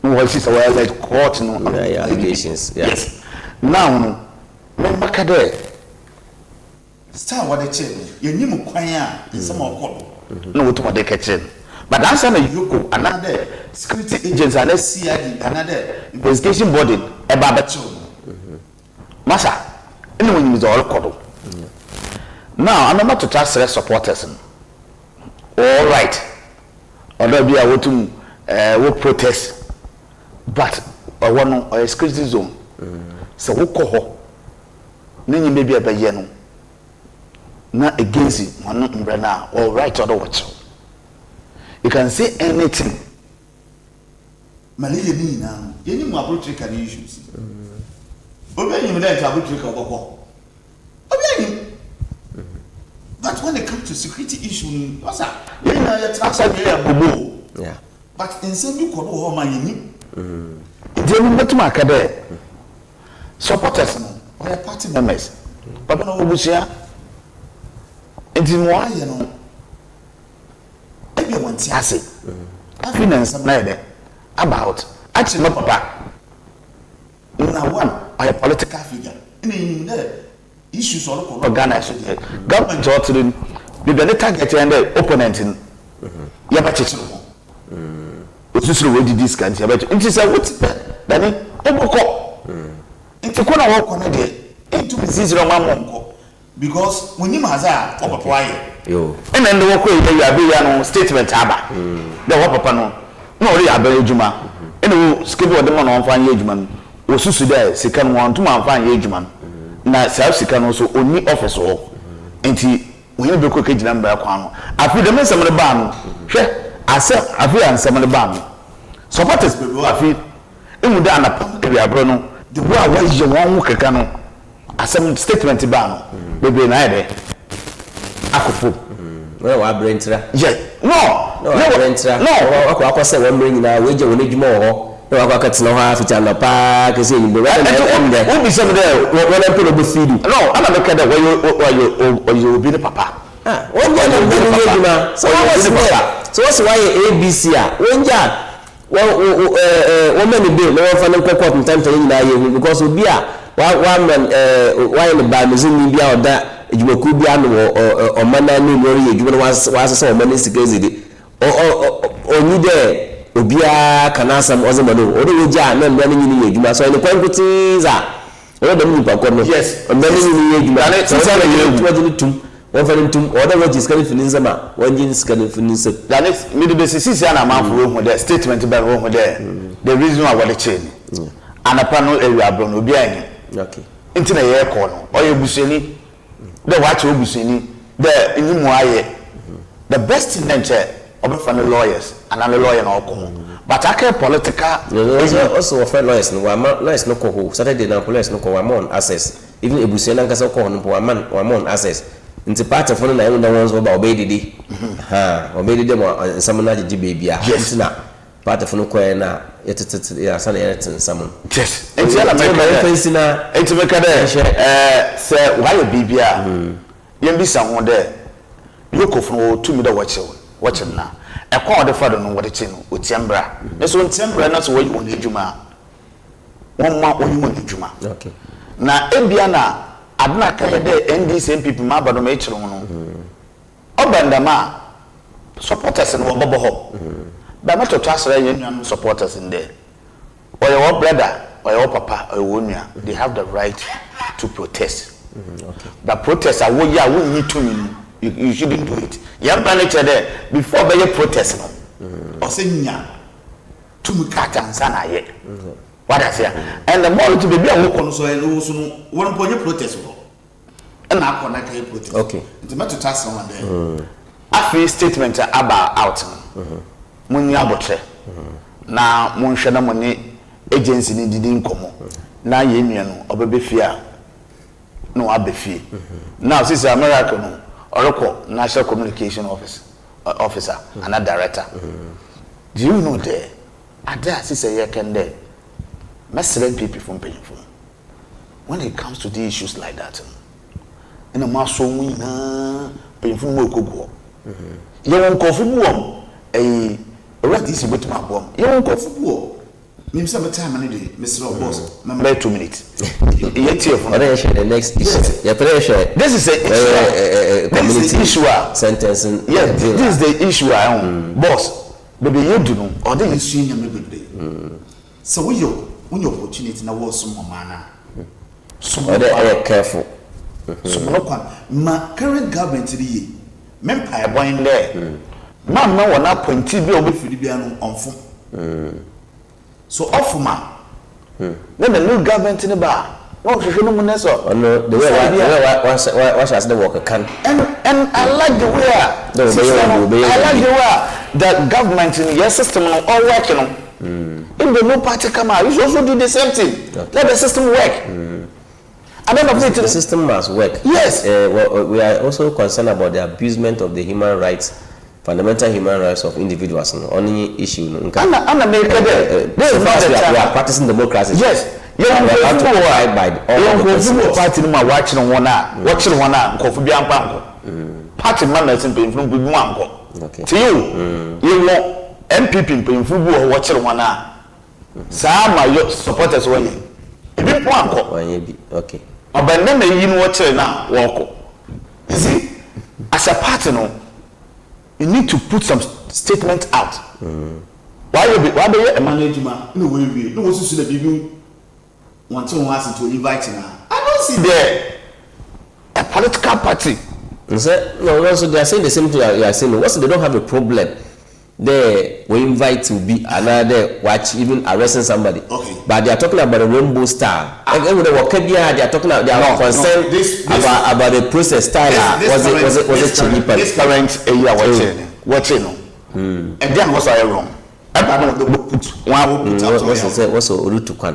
No, it's a alleged court. No, allegations. Yes. Now, remember Kade. Star what they change. You need kwanya in some of court. No, what they catch. But that's an EOCO, another security agents, and CID, another investigation body, a babacho. Massa, anyone is all called. Now, I'm not to trust the supporters. All right. Although we are to work protest, but I want a security zone. So, who call Nini may be a bayano. Not against it, now, all right, or watch. You can say anything. Malaysia now, you need more political issues. But when you let political but when it comes to security issues, what's that? Yeah. But in some you call all my Then what my cadet supporters or a party members. Papa no Busia. And in why you know. Maybe one Tiasi. Finance about actually not papa. Now one or a political figure. In there. Issues all organized government or to the target and the opponent in Yabachi. What's this already this country? It is a what? Danny, Oboko. It's a corner walk on a day. Into this because when you has a and then the walk away, you have statement. The Wapano, no, they are very Juma. And the skip of the man on fine age man was Suda, second one, 2 months fine age man. Na South African also only office or enti when you be quick number kwano afi dem nsem ne ba no hwe ase afi ansem ne ba no supporters be afi emu da na area bro no the way I was you won keka no asem statement ba no bebe na ide akofo Well, I bring tra. Yeah. No, bring tra. No, I say one bring now. We just need more. No, I got no half it and a park. Is in the weather. Be some there. When I put up the feed. No, I'm not looking at where you will be the papa. Ah, one year, so what's why ABC? One year. Well, woman be no one for them time to because we be one man why in the band is in Libya or that you could be or man you was so many security or you there Obia Kanasam Ozamano or the Jan and running in you so the quantities are all the new yes and then you one for them to order what is coming from Nizama, one is coming from Nizama. That is, maybe the CCN amount for room with the statement about room with the reason why the chain. And a panel area Bruno behind okay. Into the air corner, or you busini, the watch will be seen, the in the best in nature of the lawyers and other lawyer or but I care political. Also, a friend lawyers, no lawyers no co Saturday now, police no co among access. Even a Busian and Casa corner for a man or among access. Into part of one of the ones about baby, obey them someone like the baby. Yes, now part of no quena, it's an editing someone. Yes, and tell me, it's a make say, why a baby? You be someone there. You go from 2 meter watching now. A call the father know what it's in with Tiambra. That's one Tiambra, not what you want to Juma. 1 month when you want to Juma. Okay. Now, Embiana. Adna kaya de NDC people ma bado me chiro no obandama supporters no bobo ho ba ma to asra yennuan supporters in there or your brother or your papa or your nua they have the right to protest okay but protest are wo ya wo need to you shouldn't do it yam manager there before be protest no o se nya to mu kata nsa na ye what I say, and the more to be a walk on so one point protest. And I connect protest. Okay. It's matter to task someone there. A statement about out. Munya botre. Now, Monshana money agency didn't come. Now, Yemian or baby fear. No, I'll be fear. Now, since American Oracle National Communication Officer and a director. Do you know there? I dare say, I can there. Messing people from painful. When it comes to the issues like that, in a mass so we painful more go. You won't go for war. A rat is with my bomb. You won't go for war. Name some time and day, Mr. Boss. Number 2 minutes. Yet here from the next issue. Your pressure. This is a community issue sentence. Yes, this is the issue I own. Boss, baby, you do know, or they is seeing a good day. So we when your opportunity now was some manner. So they careful. So my current government today, Mempire boy there. Man, no one up when TV will be Philipiano on phone. So off ma. Then the new government in the bar. Oh, she shouldn't know. No, the way watch as the worker can. And I like the way I like the way that government in your system are all working on. If the no party come out, you also do the same thing. Okay. Let the system work. I don't know if the system must work. Yes. Well, we are also concerned about the abusement of the human rights, fundamental human rights of individuals. Only issue. And America, we are practicing democracy. Yes. You are going to abide by all party. Watching one party members in from good one. Okay. To you know. MPP in football watching one now. Some my supporters were in. Okay. But then you know what now walk. You see, as a partner, you need to put some statement out. Why be a management? No way, no one to the people want to ask to invite now. I don't see there a political party. No, so they are saying the same thing you are saying. What's they don't have a problem. They we invite to be another watch even arresting somebody. Okay. But they are talking about the rainbow star. They are talking about they are concerned about the process style. Was it cheap? This current area watching. And then what's I wrong? I don't put one what's a Urutukan.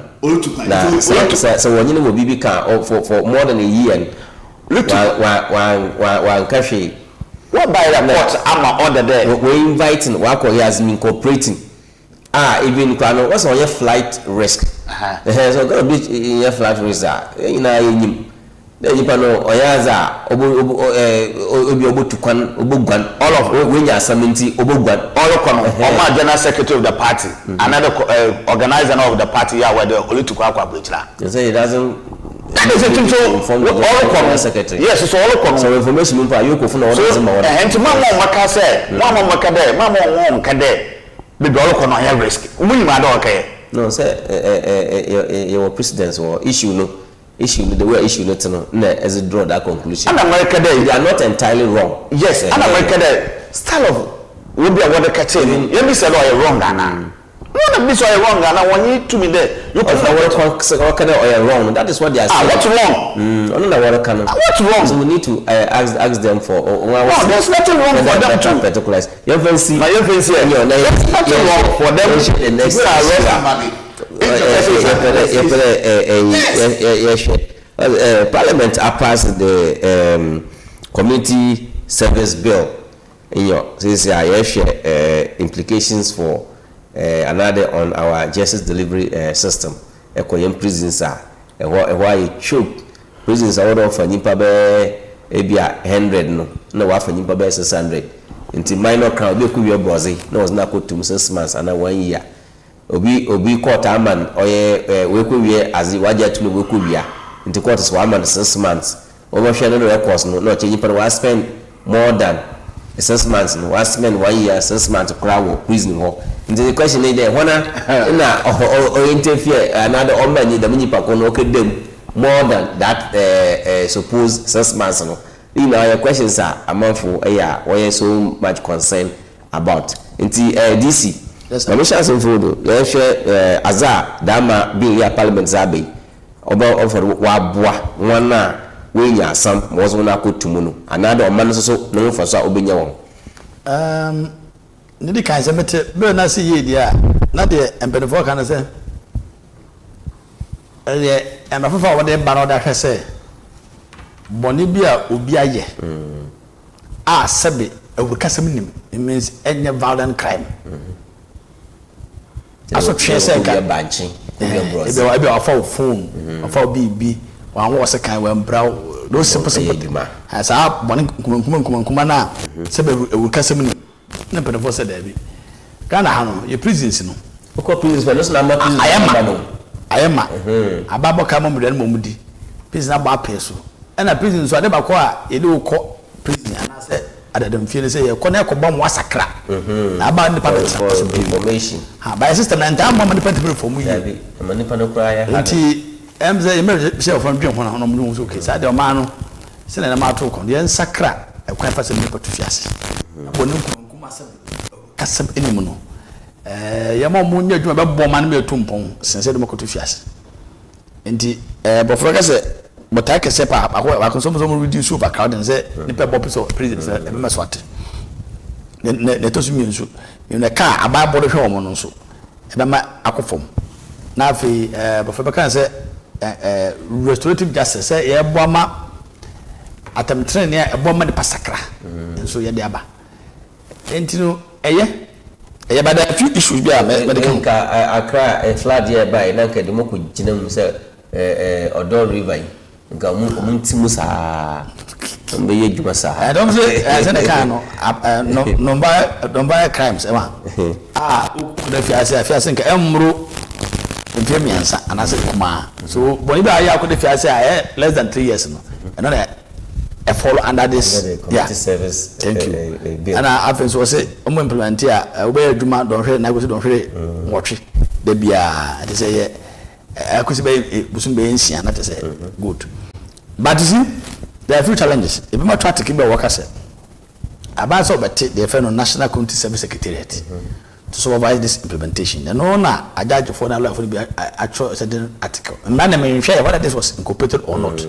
So when you know BB car for more than a year and one cafe What by the court am order there? We inviting KWAKYE as incorporating. Even kwano what's on your flight risk? So gonna be in your flight risk ina yim. Then you know oyaza obo tukwan obogwan all of we nya samenti obogwan all of former general secretary of the party another organizer of the party here where the only to KWAKYE. You say it doesn't. That is it. So all of secretary. Yes, it's all of so information for you go for no and to mama maka say mama maka there mama won ka there be all of no risk. We ma do okay. No say your presidents or issue the way issue not no as a draw that conclusion. And America there they are not entirely wrong. Yes, and America there style of will be what the catching. You be said oh wrong Ghana. No, be so wrong Ghana when you to me there. You can work wrong. That is what they are saying. What's wrong? What's wrong? So we need to ask them for there's nothing wrong for them to particulars. You can see nothing wrong for them the next Parliament passed the community service bill in your implications for another on our justice delivery system. KWAME prisons are why choke prisons are order for nipa be ebia 100 no wa for nipa be 600 into minor crime be ku we brozi no was na ko tum 6 months and 1 year obi court aman oye we ku we azi waja tulu we ku wia into court is 1 month 6 months overshare no records no change nipa wa spend more than 6 months no wa spend 1 year 6 months crowd prison ho. The question is there, when or interfere another or many the many people okay them more than that supposed 6 months. You know your questions are among for why so much concern about. Into DC. Yes, Commissioner Sinfodo, you share Azar Dama being here Parliament Zabe about offer Wabwa one way some was one I could to Munu. Another man so no for so obey. Nidi kan se mete be na se ye dia na de empenefo kan se emafafa wo de ba no da hwese boni bia obi aye sebe awukasem nim it means any violent crime aso twe se ka banchi ebe afa phone afa bibi wa wo se kan wa mbra no simple asa boni kuma na sebe awukasem nim na penefo se da bi Ghana ha no ye prisons no ko prisons for no na ma prisons ayema ababo ka mo mudane mo mudi prison aba peso na prisons so ade ba ko a ye de ko prison ana se adadam fie ne se ye ko na ko ba mo asakra na aba ni pa information by system na nta mo ma ni pa tibere for mu yi ma ni pa no kra ya ha nti emze ye me se ofan dwen ho na no mo so okay sa de o ma no se na ma to ko ye nsakra e kwa fa se ni pa to fiase aboni kasab enimu no yama mo nya dwuma be boma na me tumpon sense de makoto fiase enti bofro ka se bota ka se pa akọ so mo reduce over crowd se ni pe bop so president e be meswate ne to su mi nso ne ka aba bodo hwe o mo no nso e be ma akofom na afi bofro ka se restorative justice se ye boma atamtre ne e boma de pasakra nso ye de aba enti no eye bada few issues be medical ka Accra flood here by na ka de moko ginam se Odo River nka muntimu sa mbe ye djuma sa I don't say as na ka no number crimes e ma da fiase nka emro mpe miansa anase kuma so boni ba ya ko de fiase less than 3 years no and na follow under this community service. Thank you. And I think so say implement here obey djuma don hwe na go don hwe watch de bia they say akusi be busum be nsia na say good but you see there are few challenges if my try to keep work say about so but the friend National Community Service Secretariat to supervise this implementation and no na judge for na law for be actual certain article and man me share whether this was incorporated or not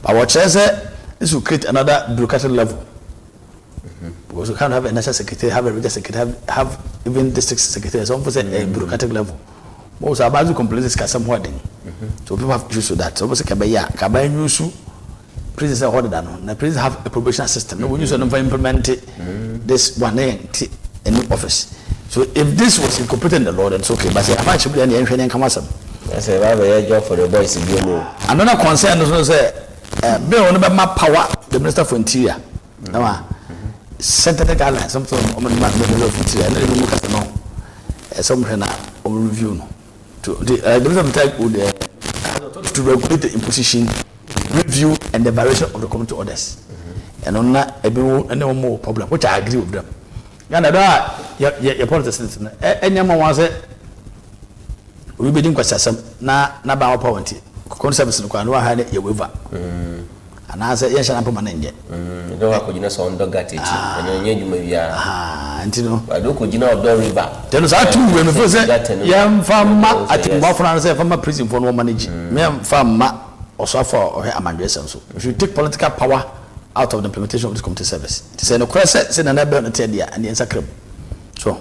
but what says this will create another bureaucratic level. Because we can't have a national secretary, have a regional secretary, have even district secretary, some for say a bureaucratic level. Most about the complaints can somewhat. So people have issues with that. So we say kabaya use prisons are ordered and the prisons have a probation system. No, we use to implement this one in the office. So if this was incorporated in the law, then it's okay. But I'm actually any training come as that's a job for the boys in the another concern is say bill on the power the Minister for Interior. Now set the guidelines something on the Minister of Interior and then look at the no something review to the Minister to regulate the imposition, review and the violation of the community orders. And on that no more problem, which I agree with them. Your politics any more was it we be doing question na ba poverty concepts no kwano ha na ye waiver and I say yes na poma na nje do ha ko jina so ndo gate chi enye djuma bia antino ba do ko jina odo river tell say two we no say yam fama atimba for say fama prison for no manage me fama also for amandwesen so if you take political power out of the implementation of this community service it say no cross say na na be no te dia and the sacred so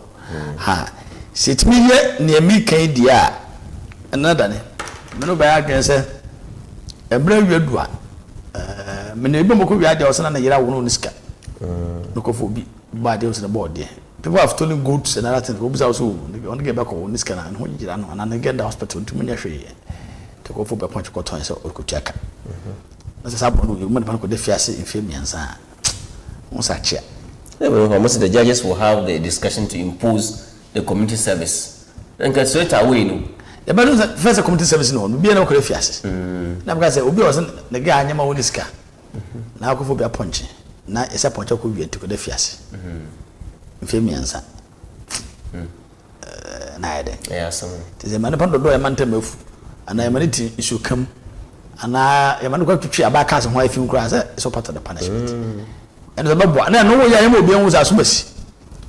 sit me ye near me kan dia another ne me no ba again say ebra wiedua me ne ibo moko wiade osana na yira wono niska no kofo bi ba de osana board there people have stolen goods and other things go bisa so on get back on niska na ho yira no na get the hospital to munya hwe to kofo be point ko ton so okutuaka na say sabo no you man ko de fiase infemiansa on sa chia most of the judges will have the discussion to impose the community service. Then get straight away, no. The but first community service no, be no credit fias. Na because obi wasn't the guy nyama woniska. Na akofo be punch. Na esa punch ko wi enti ko de fias. Mfemiansa. Na ade. Yeah, some. It is a man pando do e man temafu. Ana e man ti issue kam. Ana e man ko twitwi abaka so ho afim kura say so part of the punishment. And the babu na no ya yemo bi enwo za so basi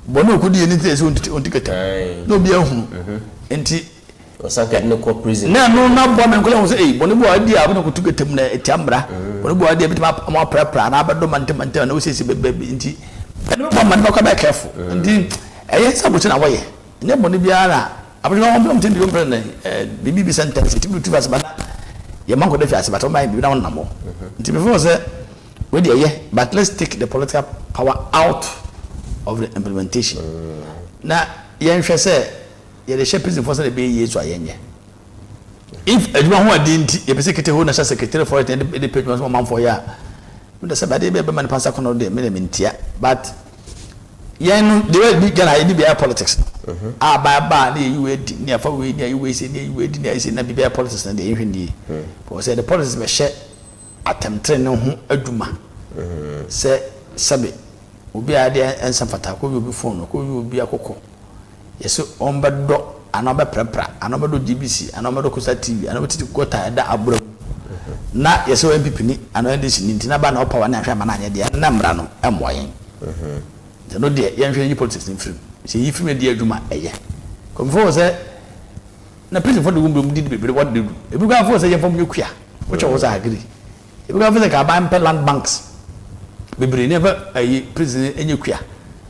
bo no kudi anything so ontikata no bi ehunu enti osanka no ko prison na no na bo men ko le say bo no bo adi abu no kutugatam na etiambra bo no bo adi bitima ma prapra na abado mante na osisi bebe enti eno bo man ba ka be careful enti eye sabuti na woye ne bo no bia na abado no bo mte bi bo na bibi sentence ti bi tu vas bana ye man ko de fiase but o mai bi na won namo enti before say but let's take the political power out of the implementation. Now, yen say the shepherds enforce the be so ayenye. If anyone who didn't, if secretary who national secretary for it and the page was 1 month for ya, the somebody be man pass kono de mintia, but yen the way big guy politics. Ba you near for we near you say you wait near say na be politics and the ehwendi. For say the politics be share attempting no ho aduma se sabe obi ade ensafata ko obi phone ko obi akoko yeso ombedo anobe prepra anobedo GBC anobedo Kusa TV anobedo kota da abura na yeso MPP ni anobedo sinti na ba na opa wa na hwa ma na anye de na mra no emoyen de no de yen hwe yi politics in film se yi film de aduma eye komfo se na prison for the woman did be what do e bi go for se yen fom yekua which was agree. If you have like land banks, we never a prison in your queer.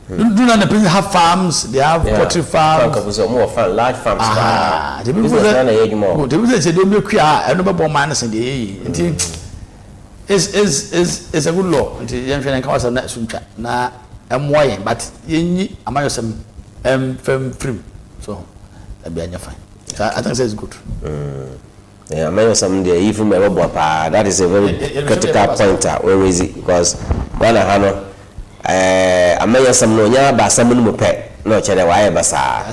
Do not the prison have farms, they have poultry farms. More large farms. The people say don't be queer, I never born minus in the is a good law. Until young friend comes on that soon. Now I'm why, but you am some firm free. So that'll be fine. So I think it's good. Yeah, maybe someday even that is a very critical point where is it because one hano I may some no nya ba some no pe no chere why basa I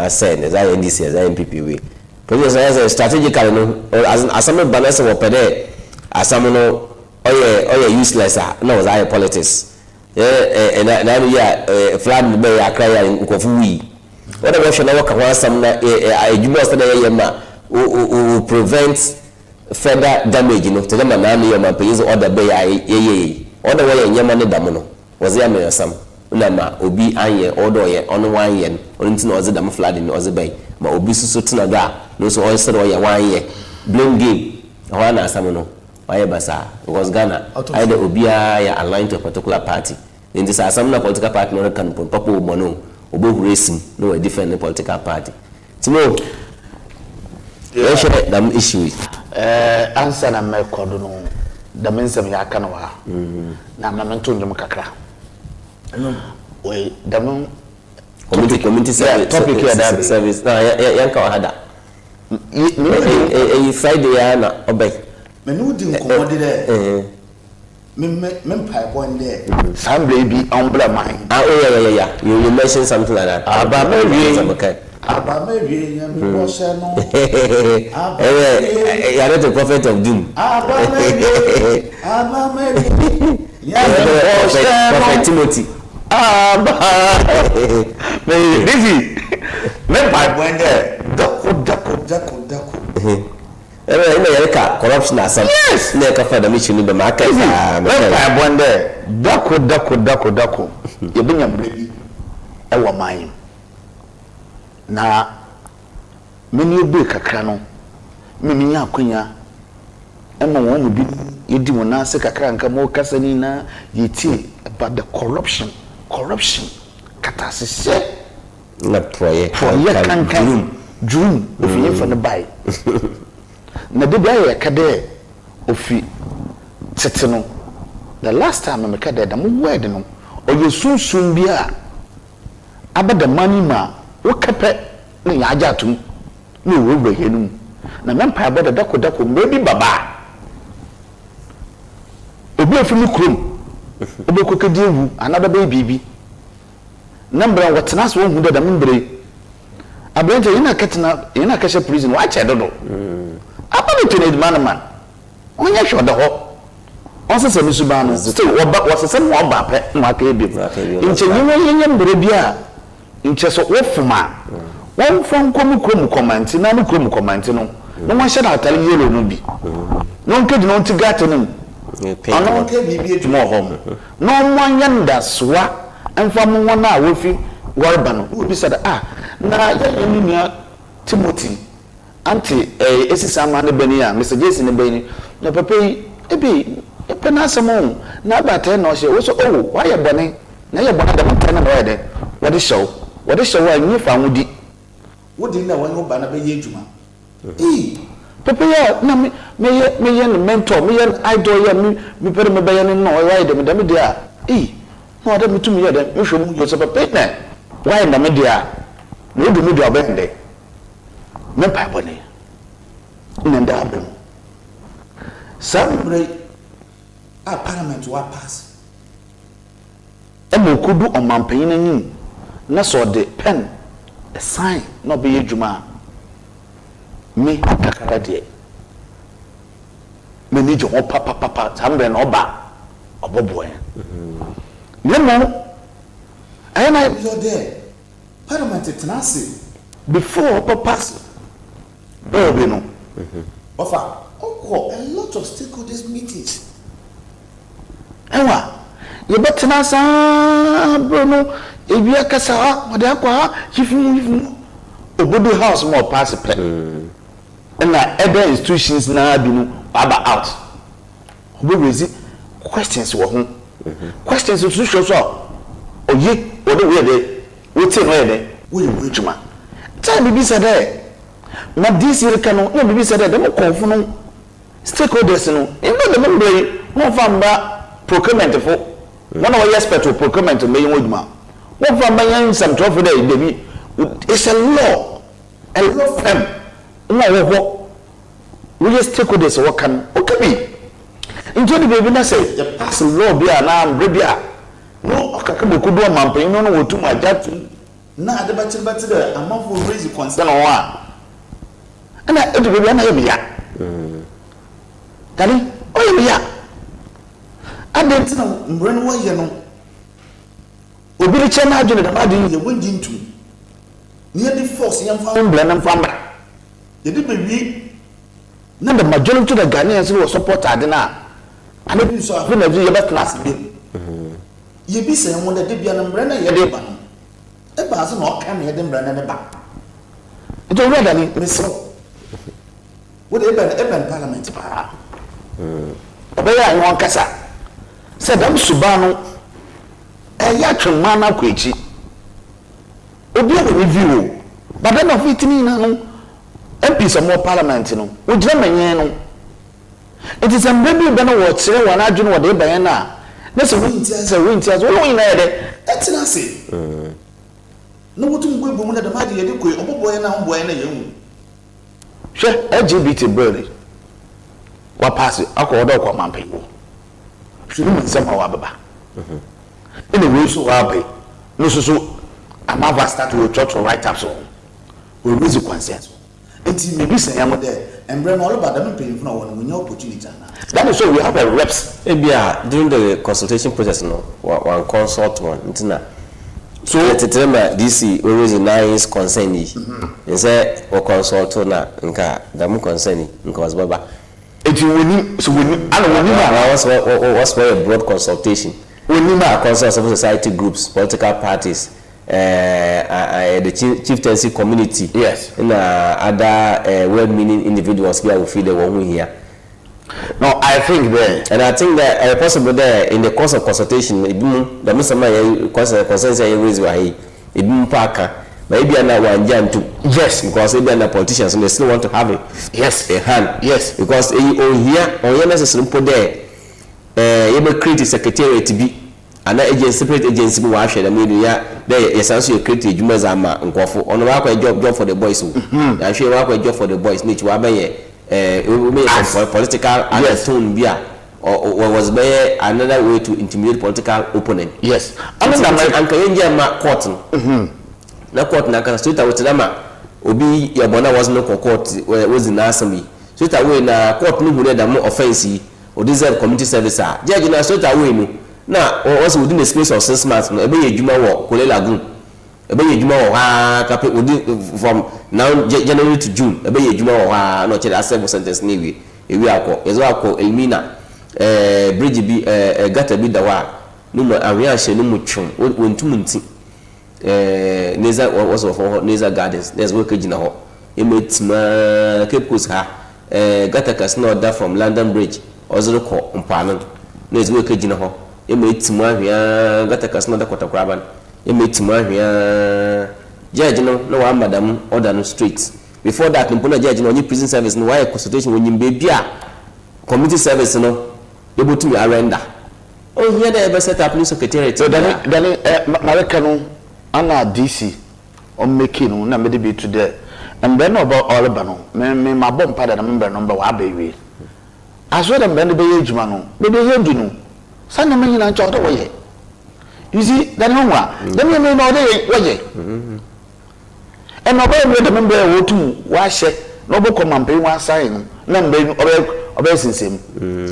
said as I NDC as I MPP we because as strategically no as some balance wo pe there as some no oye useless no as I politics and na flag be ya cry nkofu wi what we should know kan some na adwuma sta na yema will prevent further damage, you know, to them and I'm paying order bay order way and Yaman Damono was the American some Unama, Obi Aye, order on 1 year, or into other dam flooding or the bay, but Obi Sutinaga, no so all said 1 year, blame game, Wana Samono, Ayabasa, was Ghana, either Obi aligned to a particular party. In this, some political party, no can put Papa Mono, Obo racing, no a different political party. Timo. Where should that issue? Answer na me kodo no da mensem ya aka no wa na mamento ndum kakra we da mun community service topic here that service na yanka wa hada Friday ya na obey me no di nkomode de me pai boy there some baby umbrella mine yeah you mentioned something like that Abamawie nya me bose no you are not a prophet of doom Abamawie nya me bose prophet Timothy me pai boy there dako ina yarka corruption asam yes ne ka fa da mishi ni ba ma kai me pai boy there dako yebunya mrebi ewo man na meni obe kakra no memi nya akonya ema won mu bi yedi mo na se kakra nka mo kasa ni na yeti about the corruption katasese na proye kankan drum ofi yefa ne bai na de bia ye kade ofi tete no the last time me kade da mo word no oye sunsun bia abada mani ma wo kepe ne ya ajatum ne wo bro henum na mempa abada dako maybe baba obi afimi krom obi kokedi ewu another baby number what's wo hu da membre abrante ina kashe prison wa che dodo abada to ne man onya hwe da ho onse se misuba no still wo mo ba pe mo aka ebi nche nyi mbre bia nche so wofuma won fon krom comment na no krom comment no no wa hye na atale yelo no bi no nke di no nti gate no ono nke bibi edwuma hom no mo nyanda soa emfa mo wona wofi warba no obi said na ya nua Timothy anti esisa ma ne bani ya Mr. Jason ne bani na papa ebi na samo na abata na ohye wo so why ya bone na ya bone da mata na wa de wode show wa nyi fa wudi wodi na wanyo ba na be ye adwuma papa ya na me no mentor me ye idol ya me pere me be ye no why de me dia no da me tumi ye de me hwe mu so papa na why na me dia no do me dia bende me pa bone ina nda abem Sabre a parliament wa pass emo kudu omampanyin anim na so de pen a sign no be adwuma me kakara de me ni jo papa sambe na oba oboboe nemo ayana you there parliament tenase before pass be no offer a lot of stakeholders meetings ewa ye betena sa Bruno ebia kasa wode akwa hifu obodo house mo pass play na other institutions na bi no aba out obodo ezi questions wo ho questions to show so oye wode we de wetin we de we juma time bi said na this year kanu no bi said dem konfu no stakeholders no even the member no famba procurement for one of expert to procurement me woduma one famba yan some trouble there dey it's a law firm no wo we stakeholders what can okay into the baby na say the pass law bia na ambre bia no akaka bokudu amampan no wotum ajatu na adebati de amafo raise concern no wa ana edu baby na yebia tani oyebia adentina mbre no waye no obi ri chena adwene da madin ye wonji ntu ne the force yamfa mbre na mfamba ye de baby na the majority of the Ghanaians will support adena and if you so afi na ye bet class bi ye bi se won de bia na mbre na ye de ba no e ba so na o kan ye de mbre na ne ba ito we da ni mesro what even parliament pa obeya an won kasa se dam subano ya twema na kwachi obi a we view but then of it ni na no MP some more parliament no o jira manyen no It is a baby bana what say one adwene what dey ban na. Na say winti as wo yin na dey. That's na say. No what mu gbo mu na da ma dey dey ko oboboy na homboy na yehu. Hwe LGBT bill. Wa pass akọ odo kwa mampe. Hwe mu nsema wa baba. Anyway so wa be. No so I'm about start to church to write up so. We raise the consent. Enti maybe say am there. And bring all about them paying for one opportunity. That is why we have a reps. During the consultation process, no, one consult one. So at the time DC we raise nice concern. And say we consult na nka damu concern nka was baba. It you win so win. What's for a broad consultation? We need a consult civil society groups, political parties. The chieftaincy community, yes, and other well-meaning individuals here will feel the one here. No, I think that, and I think that possible there in the course of consultation, the Muslim concerns are raised by it Parker, maybe another one jam too. Yes, because maybe another politicians and they still want to have it. Yes, a hand. Yes, because here necessarily put there, you will create a secretariat to be. And that separate agency will wash the media. There is also a creative Jumazama and Quaffo on a job for the boys. I'm sure a job for the boys. Need to have political undertone beer or was there another way to intimidate political opponent. Yes, I mean, I'm Kayanja Cotton. Na court na can straight away to them. Obi Yabona was no court was in assembly. Straight away na court no more than more offensive or deserve community service. Judge na straight away. Now, also within the space of 6 months, no, ebe yejuma wo Kole Lagoon, ebe yejuma wo ha kape from now January to June, ebe yejuma wo ha no chere accept sentence ni ewi akọ, ezo akọ Elmina, bridge bi gata bi dawa, no mo awia hye no mo twon, wontum nti, Neza was of Neza Gardens, there's work gina ho, emetima Cape Coast ha, gata kas no da from London Bridge, ozoro ko mpanan, there's work gina ho. Emetima hia gata kasna da kwatakraban emetima hia judge no wa madam order no straight before that mpona judge no only prison service no why consultation when yim baby a community service no ebotu ya render oh here dey be set up new secretariat so then mareka no ana DC on making no na me dey be today and then about all ba no me mabom pada na member number wa abewe aso dem ben be yejuma no be dey hedu no Sana many na chota way. You see, that no one. Then you know they way. And nobody the member who to wash it, no book on pay one sign, none obeisance him.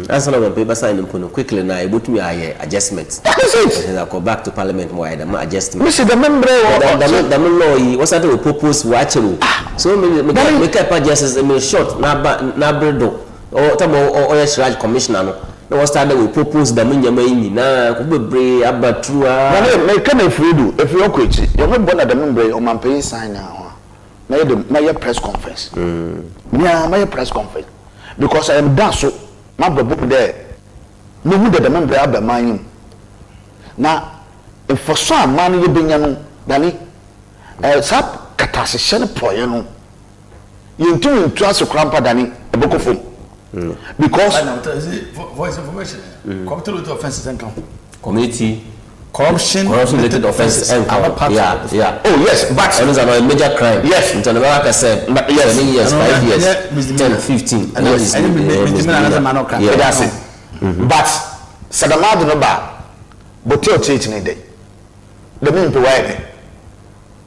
As long as paper sign them quickly now, able to me adjustments. That is it. And I go back to Parliament why the adjustment. Mr. The member the law was at a purpose watching. So make up adjustments in short, na bredo or tamo or Sraj commissioner. No started we propose the minyama na kubebre abatrua na me can if you do if you okwechi you me born at the member o man pay sign now na your press conference my press conference because I am done so my book there no who the member abaman na if for some man you benya no dani sap katasehye poye no yintu ntu asokrampa dani ebokofo because voice information community related offenses and community corruption related offenses and yeah oh yes but those are a major crime yes in Tanzania said but yes 7 years 5 years 10 15 and yes that's it but sadamad no ba botel church ni dey the mean to why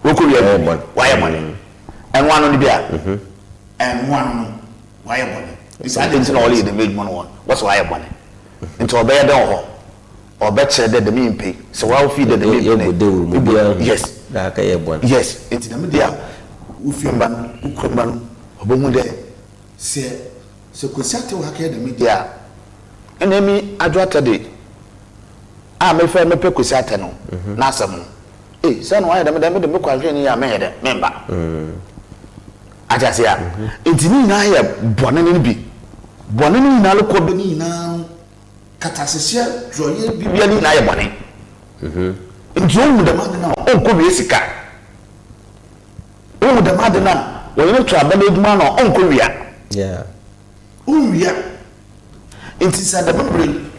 we could why money and one on the beer and one why money. It's I didn't know only the made money one. What's why I want it? Into a bed or better that the mean pay. So I'll feed the mean. Yes. Yes. It's the media. Ufimban, Ukrumban, Obomude. Say, so Kusato Hake the media. And then me, I dropped a day. I'm a friend of Pecusatano. Nasam. Eh, son, why the book was in your member. I just say, it's me, I have Bonani. Bonani na lokọ beni na katasese droye bibia ni na ye bone nti o mu da made na o ko wi sika o mu da made na wo ne to abana eduma na o ko wia o wia Inti sa da membre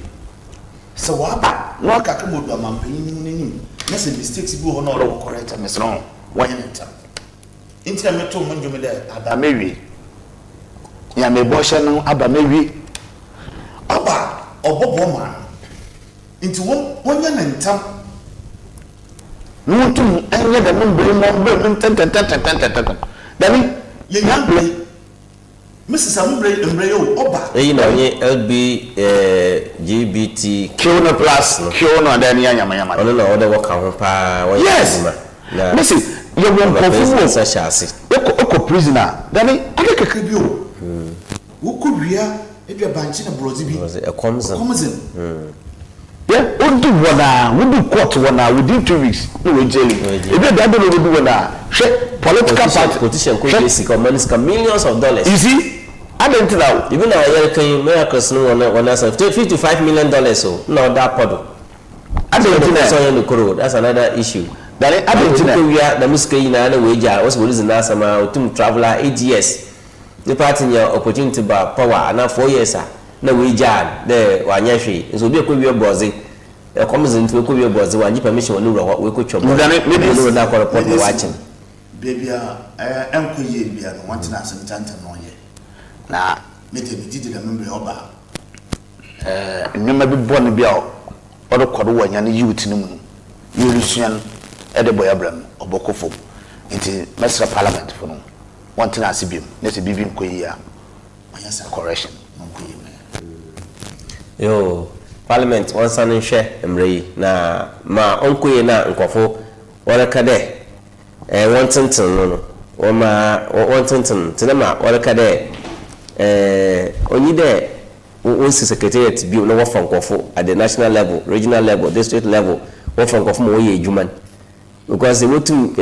so waba no aka ka modu amampanyin nim na se mistakes bi ho na all correct me so why enter inti na meto mo ndwom da abamewi ya me bo hye no abamewi aba obobo ma inti wonya na ntam no tum anya da membre mo be ntantantantantantan dani ye nyambre Mrs. Ambre yo oba na onye LB GBT Kyono plus Kyono and yama ono na order work ho pa yes na Mrs. you won kofu sa chasi eko prisoner dani ade keke bi o wo ko wia edua banchi na brozi bi e komzen yeah odu wona we do court wona within 2 weeks no we jail e da do wona political party politician ko basic millions of dollars you see I don't know. Even our American miracles no one $55 million so no that pod. I don't know. That's another issue. That I don't know. We are the Musky na wage was releasing last summer to traveler 8 years. The part in your opportunity by power and 4 years na wage the wanyashi. So be a could be a bossy. A comes into a could be a bossy one permission on we could chop. Maybe no that report watching. Baby, I am could be wanting us in Tantan on ye. Na mete bi didi da membre oba nyoma bi bone bia odo kodo wanya ne youth ni mu no yerusuan e de boya bram obokofo nti mesra parliament fo no wanting as biem na se bibim koyi a anya sa correction no koyi me yo parliament wansa no hwe emre na ma onkoyi na nkofo wala kade wantintin no woma wantintin tinama wala kade only there one secretariat be no from Kofo at the national level, regional level, district level, one from Kofo mo ye human. Because they want to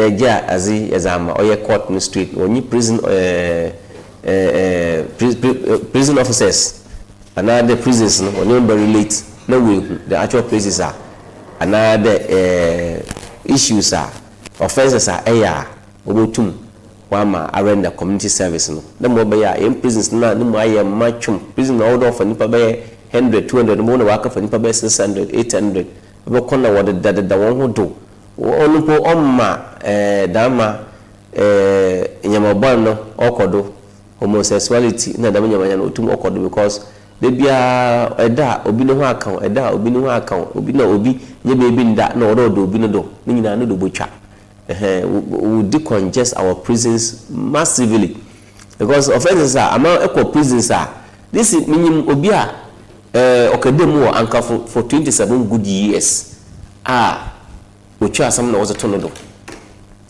as am or court in street when you prison prison officers another prisons no when very late no way the actual places are another issues are offenses are obotum wama arenda community service no the mo be ya in prisons na no mo aye machum prison order for nipa be 100 200 mo na waka for nipa be 600 800 be konna wode da won ho do onu po omma dama nyamabon no okodo homosexuality na dama nyamanya no otum okodo because de bia eda obi no ho account eda obi no ho account obi na obi nye be bi nda na odo obi no do ni nyina no do botwa we decongest our prisons massively because offenses are among equal prisons are this is minimum obi a okademu anka for 27 good years which are some was a tonodo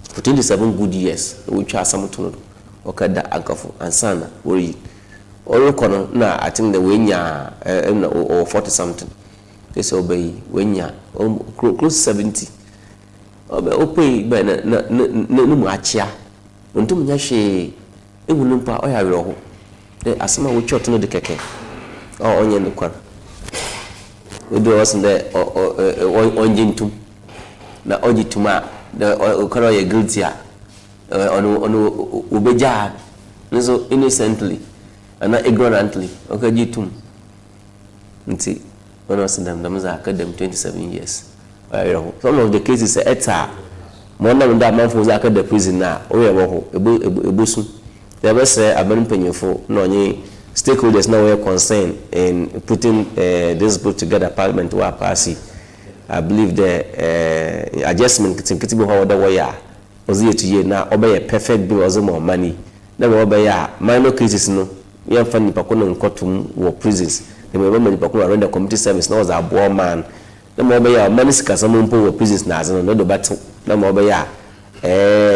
for 27 good years which are some tonodo okada anka for ansana worry all kono na I think the wenya or 40 something this obey wenya close 70 ope be na mu achia ontum nya hwe ehunu pa o ya were ho asema wo chot no de keke onye no kwar we do was the onje ntum na oji tuma the okoro ye guilty onu ubeja nso innocently and ignorantly okaji tum nti when was them za academy 27 years some of the cases eta mona nda manfo za ka da prison na o ye wo ebusu there was aban panyefo no onye stakeholders now were concerned in putting this bill together parliament wa pass. I believe the adjustment kitty be how the way was here to year now obey a perfect bill as more money then obey minor cases no yan fan nipa kono nkotum wo prisons the member nipa kono render community service now was a boy man na mo be ya manisika some mpo wo prisons na azen no do battle na mo be ya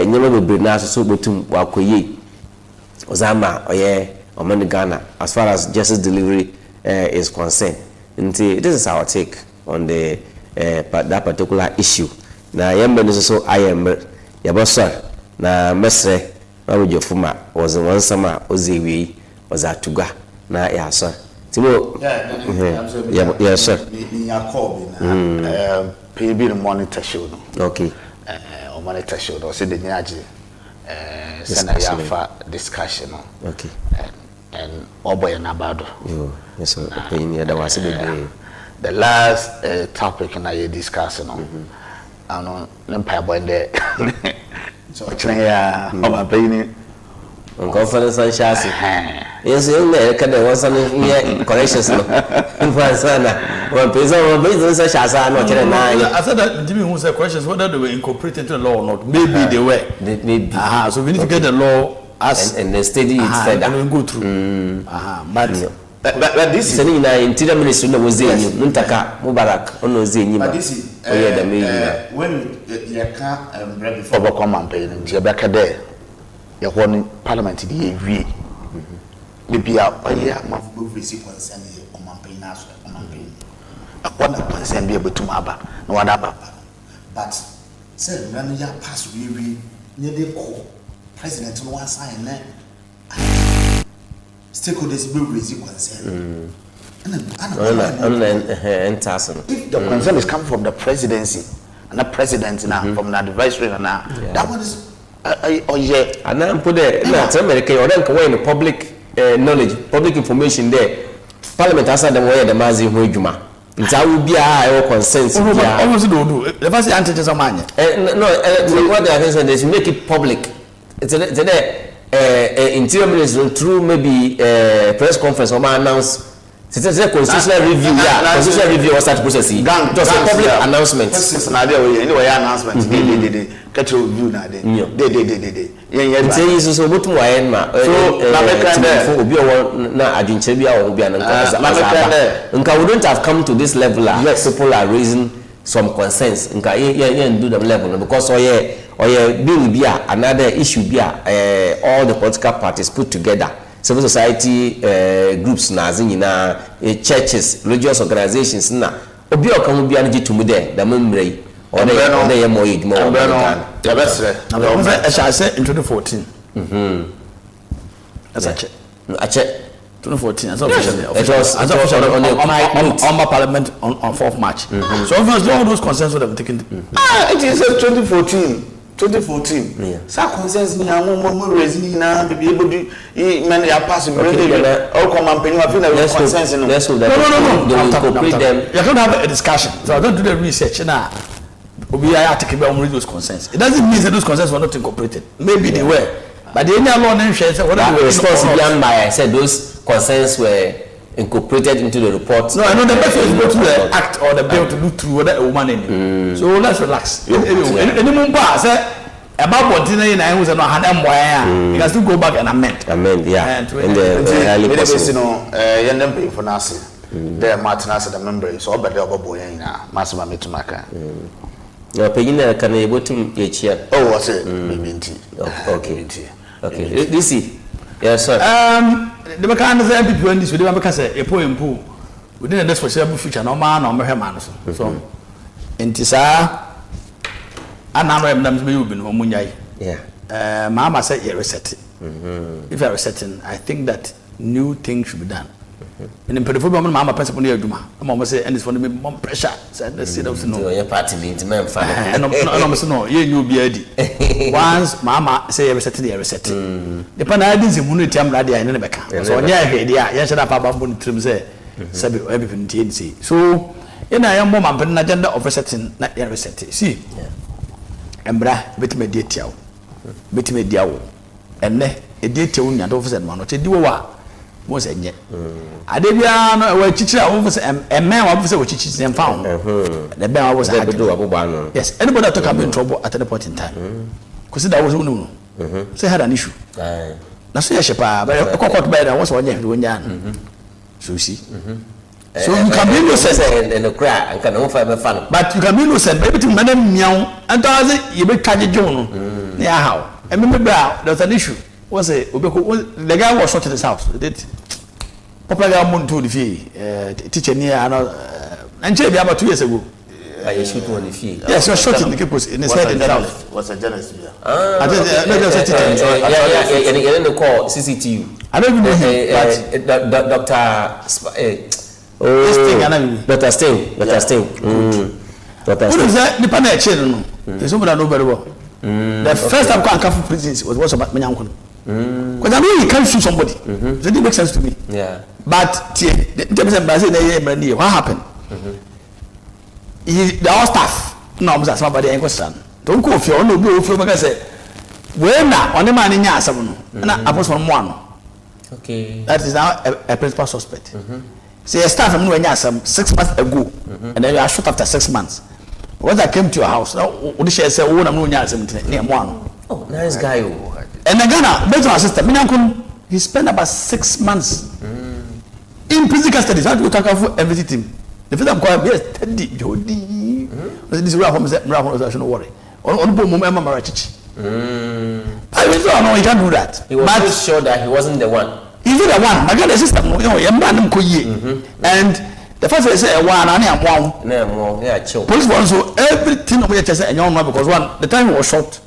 nyema bebre na so botum wakoye ozama oye omani Ghana as far as justice delivery is concerned. This is our take on the that particular issue. Na yembe no so ayembe yabosor na mesre na wojofuma was one sama ozewi was atuga na yasor Timo, yes, sir. PB monitor show. Okay. Or monitor show. Or say the Nyaji. Send a discussion. Okay. and Oboy and Abado. Yes, the last topic and I discussing on. I know Empire Boy there. So I'm paying conference and chassis. Yes, you can there was some corrections. One person or business such as I know. I said that Jimmy who said questions whether they were incorporated into the law or not. Maybe they were. Maybe. So we need to get the law as and the study it further. And we go through. But this is in the interior ministry no was there. Muntaka Mubarak on no zini. But this is when you can't break before Overcome paying Jebeka there. Your one parliament the we maybe a year of receive concern on campaign as on campaign. I want to concern be able to maba no other but say when you pass we near the call president no one sign there. Stakeholders will receive concern. If the concern is coming from the presidency and the president now from the advisory now, that one is and now put it America or then in the public knowledge, public information there. Parliament has the way the Mazi Hujuma. It will be a consensus. Almost do. The first answer is a man. No, what they are saying is make it public. It's interior ministry through maybe press conference or announce. It's a constitutional review. Yeah, constitutional review or start process. Just a public announcement. Anyway, announcement. Catch review now. They. Say so much more. So we wouldn't have come to this level. Yes, people are raising some concerns. Do them level because bill be another issue be all the political parties put together. Civil society groups na churches, religious organizations na obi okamu bia nje tumu there the membrane or they more age more in 2014 that's a check 2014 as officially it was on parliament on 4th March so obviously all those concerns would have taken it is 2014 yeah. So concerns me I'm raising now be able to many are passing all campaign I feel like concerns no. You don't have a discussion. So I don't do the research now. We are taking on those concerns. It doesn't mean that those concerns were not incorporated. Maybe they were. But the only law name says what the response by I said those concerns were incorporated into the report. No, I know the best way is go to the act or the bill to look through whether a woman in. So let's relax. Any more say about what dinner I was not had you can still go back and amend. Yeah. And the for Nasi. There Martinez the member so but the boy Massima Mitumaka. No, Pegina can able to each year. Oh, what's it? Okay. This is yes, sir. The mechanics are people in this video because a poem pool within the foreseeable future, no man or Merman. So, in Tisa, and now I'm not moving home. Yeah, Mama said, you're resetting. If you're resetting, I think that new things should be done. And in Pedophobe, Mama Principal near Duma, Mama said, and it's for the more pressure. Said the city of no, your party means man. And no, you be ready. Once Mama say you're resetting, you're resetting. The Panadis in Munity, I'm ready, I never can. So, yeah, yes, I have a trim say, Sabi, everything TNC. So, and I am more an agenda of resetting, not your resetting. See, and bra, bit me detail, bit me diao, and ne, a detail, and officer, man, what you do. Was a yet. I did where teacher officer and man officer which is found. The bell was a do. Yes, anybody that took up in trouble at any point in time. Because that was no. Say had an issue. Now say a shepherd, but a cock better was 1 year doing yan. So see. So you can be innocent and a crack and can offer me fun. But you can be innocent, everything madam meow and does it you make Kaji Joan. Yeah, how? And remember there's an issue. Was the guy was shot in his house. Did Papa got to the fee, teacher near and Jay about 2 years ago. I shoot on the fee. Yes, he was shot in the campus in his head in the house. Was a journalist. I didn't call CCTU. I don't even know him. Dr. Sting. What is that? The panel children. There's somebody I know very well. The first time I come from prison was about Manyankun. Because I know you can't sue somebody. So it makes sense to me. Yeah. But what happened? The all staff. No, I'm somebody ain't question. Don't go if you only go for because when now on the man in Yasamuno, and I was from one. Okay. That is now a principal suspect. Say a staff from Yasam 6 months ago, and then you are shot after 6 months. Once I came to your house, now what did she say? Oh, I'm not Yasam near one. Oh, nice guy. And the Ghana, based on our system, he spent about 6 months in prison custody. So I talk about and visit him. The first time I'm yes, Teddy, Jody. This is where I should worry. On the moment, I'm a chichi. I know he can't do that. He was so sure that he wasn't the one. He's not the one. I got the system, you know, and the first thing I say, one, I am one. Yeah, chill. Police one, so everything over here, and young one, because one, the time he was shot,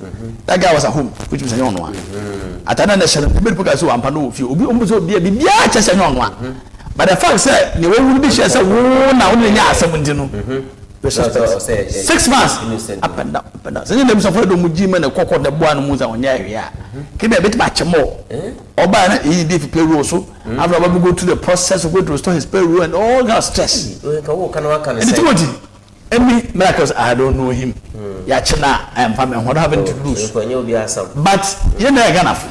that guy was at home, which was a young one. At another session, the people guys who are Panu, if you will be almost be a just a young one. But the fact said, you will be just a woman, only 6 months up and down, up and down. So you never suffered the Mujim and the cock on the one moves on ya. Give me a bit much more. Or by he did pay also. After we go to the process of going to restore his payroll and all that stress. And miracles, I don't know him. Yachina, I am family. What happened to lose? But you're not enough.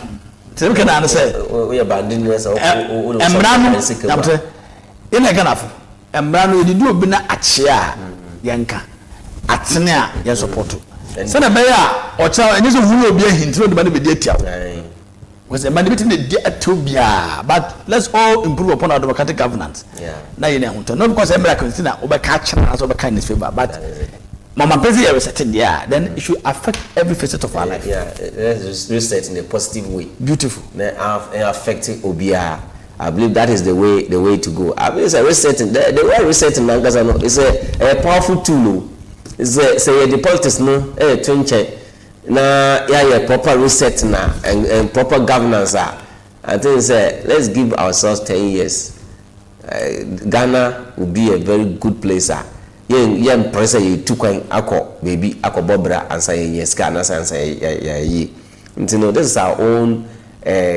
So we can understand. We abandoned us. And Brano, you're not enough. And Brano, you do be not a chair. Yanka atena ya support so na be ya o cha enye so hu obi ahin tiro de ba ne be dey tia because man be dey atobia but let's all improve upon our democratic governance na ye na hu to no because America na oba ka chana so oba kind in favor but mama pezi ya resetting there then it should affect every facet of our life let's reset in a positive way beautiful na affecting obia. I believe that is the way to go. I believe it's a resetting. The way resetting is a powerful tool. It's say the politics no twenty na yeah proper reset na and proper governance. I think let's give ourselves 10 years. Ghana will be a very good place. Yeah, pressure you took ako baby ako bobra and say yes Ghana say yeah. This is our own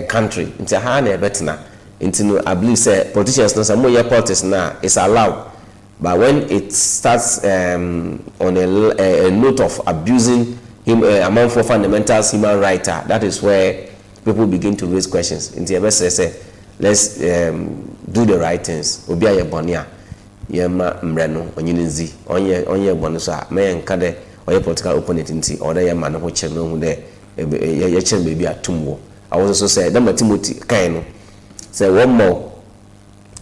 country. It's a hard better. I believe politicians know some more politics now is allowed, but when it starts on a note of abusing him among for fundamentals human rights, that is where people begin to raise questions. Let's do the right things. Obi aye bonia yema mreno onyinzi onye bonusa me nkade oye political opponent nti or dey man ho che no hu de ye che baby atumwo. I was also say that Timothy kaino say one more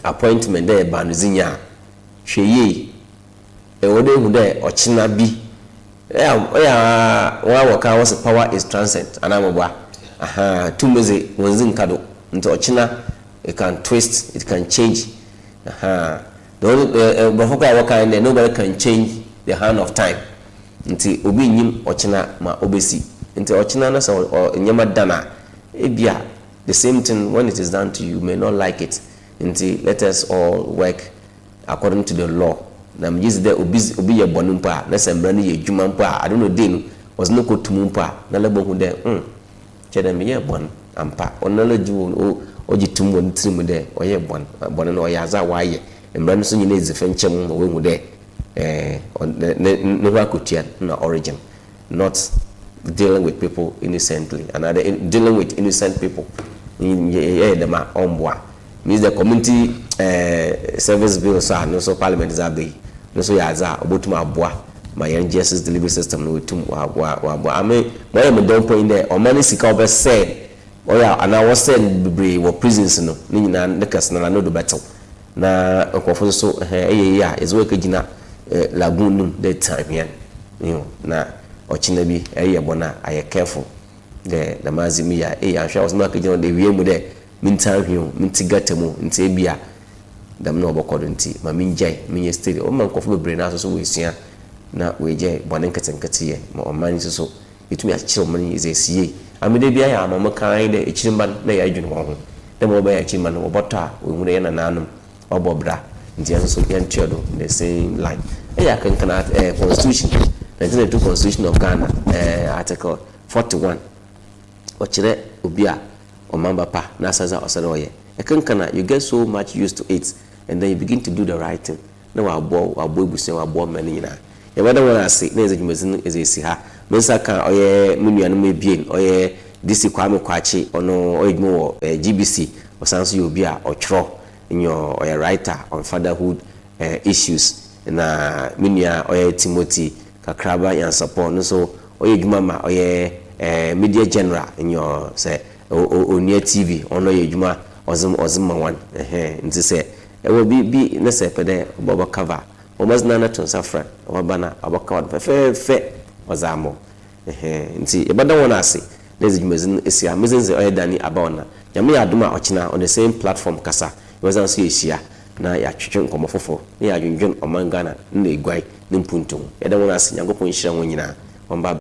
appointment there banuzinya hweye e wode hu there ochina bi wa waka was power is transcend anamobwa tumeze wonzi nkado nti ochina it can twist, it can change. Before waka in there nobody can change the hand of time nti obi nyim ochina ma obesi nti ochina na so nyama dana ebia the same thing when it is done to you may not like it nti let us all work according to the law na mjizi there obi ye bonu mpa na sembra ni ye djuma mpa I don't know dey no was no ko tumu mpa na lebo hu there chede me ye bonu ampa onala ju oji tumu won trimu there oye bonu no oya za waye mbra no so nyina ezife nchem we hu there no wa kotia na origin not dealing with people innocently and dealing with innocent people the omboa means the community service bill so parliament is abe no so ya za obotuma aboa my justice delivery system no tum wa I mean why am don point there o many sika obe said or ya and I was saying be wo prisons no ni nyina nekas na no do battle na okofo so ya is work gina lagoon that time yan you know na ochina bi bona I careful the mazimia I'm sure I was not going to be able to mintan him mintigatemu nti bia dam na obokodo nti ma minjai minye steady o man kofo bebre na so we sua na we je bone nketenkete ye ma o man so itumi a kire man is esie amede bia ya mama kan de echirimba na ya adwene ho dem oba ya echirimba no oboto a we hu ye na nanum obobra nti so yan tiodo the same line ya kankana constitution 1992 constitution of Ghana article 41 ochire obi a omamba pa na saza osere Ekankana, you get so much used to it, and then you begin to do the right thing. Now our boy busin, our boy many na. You better want to say, "Neze jumezin is a siha." Mensa kan oye munu anu me bien oye disi KWAKYE ono oye mo GBC or sanso you be a ochro in your oye writer on fatherhood issues na minia oye Timothy kakraba yan support no so oye juma oye media general in your say near TV ono ye juma ozim one nti se e will be na se pede bobo cover almost nana to safra obana abaka fe ozamo nti e bada wona ase lezi jumezin esia mezenze oyedani abawana nyame aduma ochina on the same platform kasa wazan so esia na ya twetwe nkomofofo na ya dwendwen omangana na egwai ne mpuntum e da wona ase nyagopon hira won nyina omba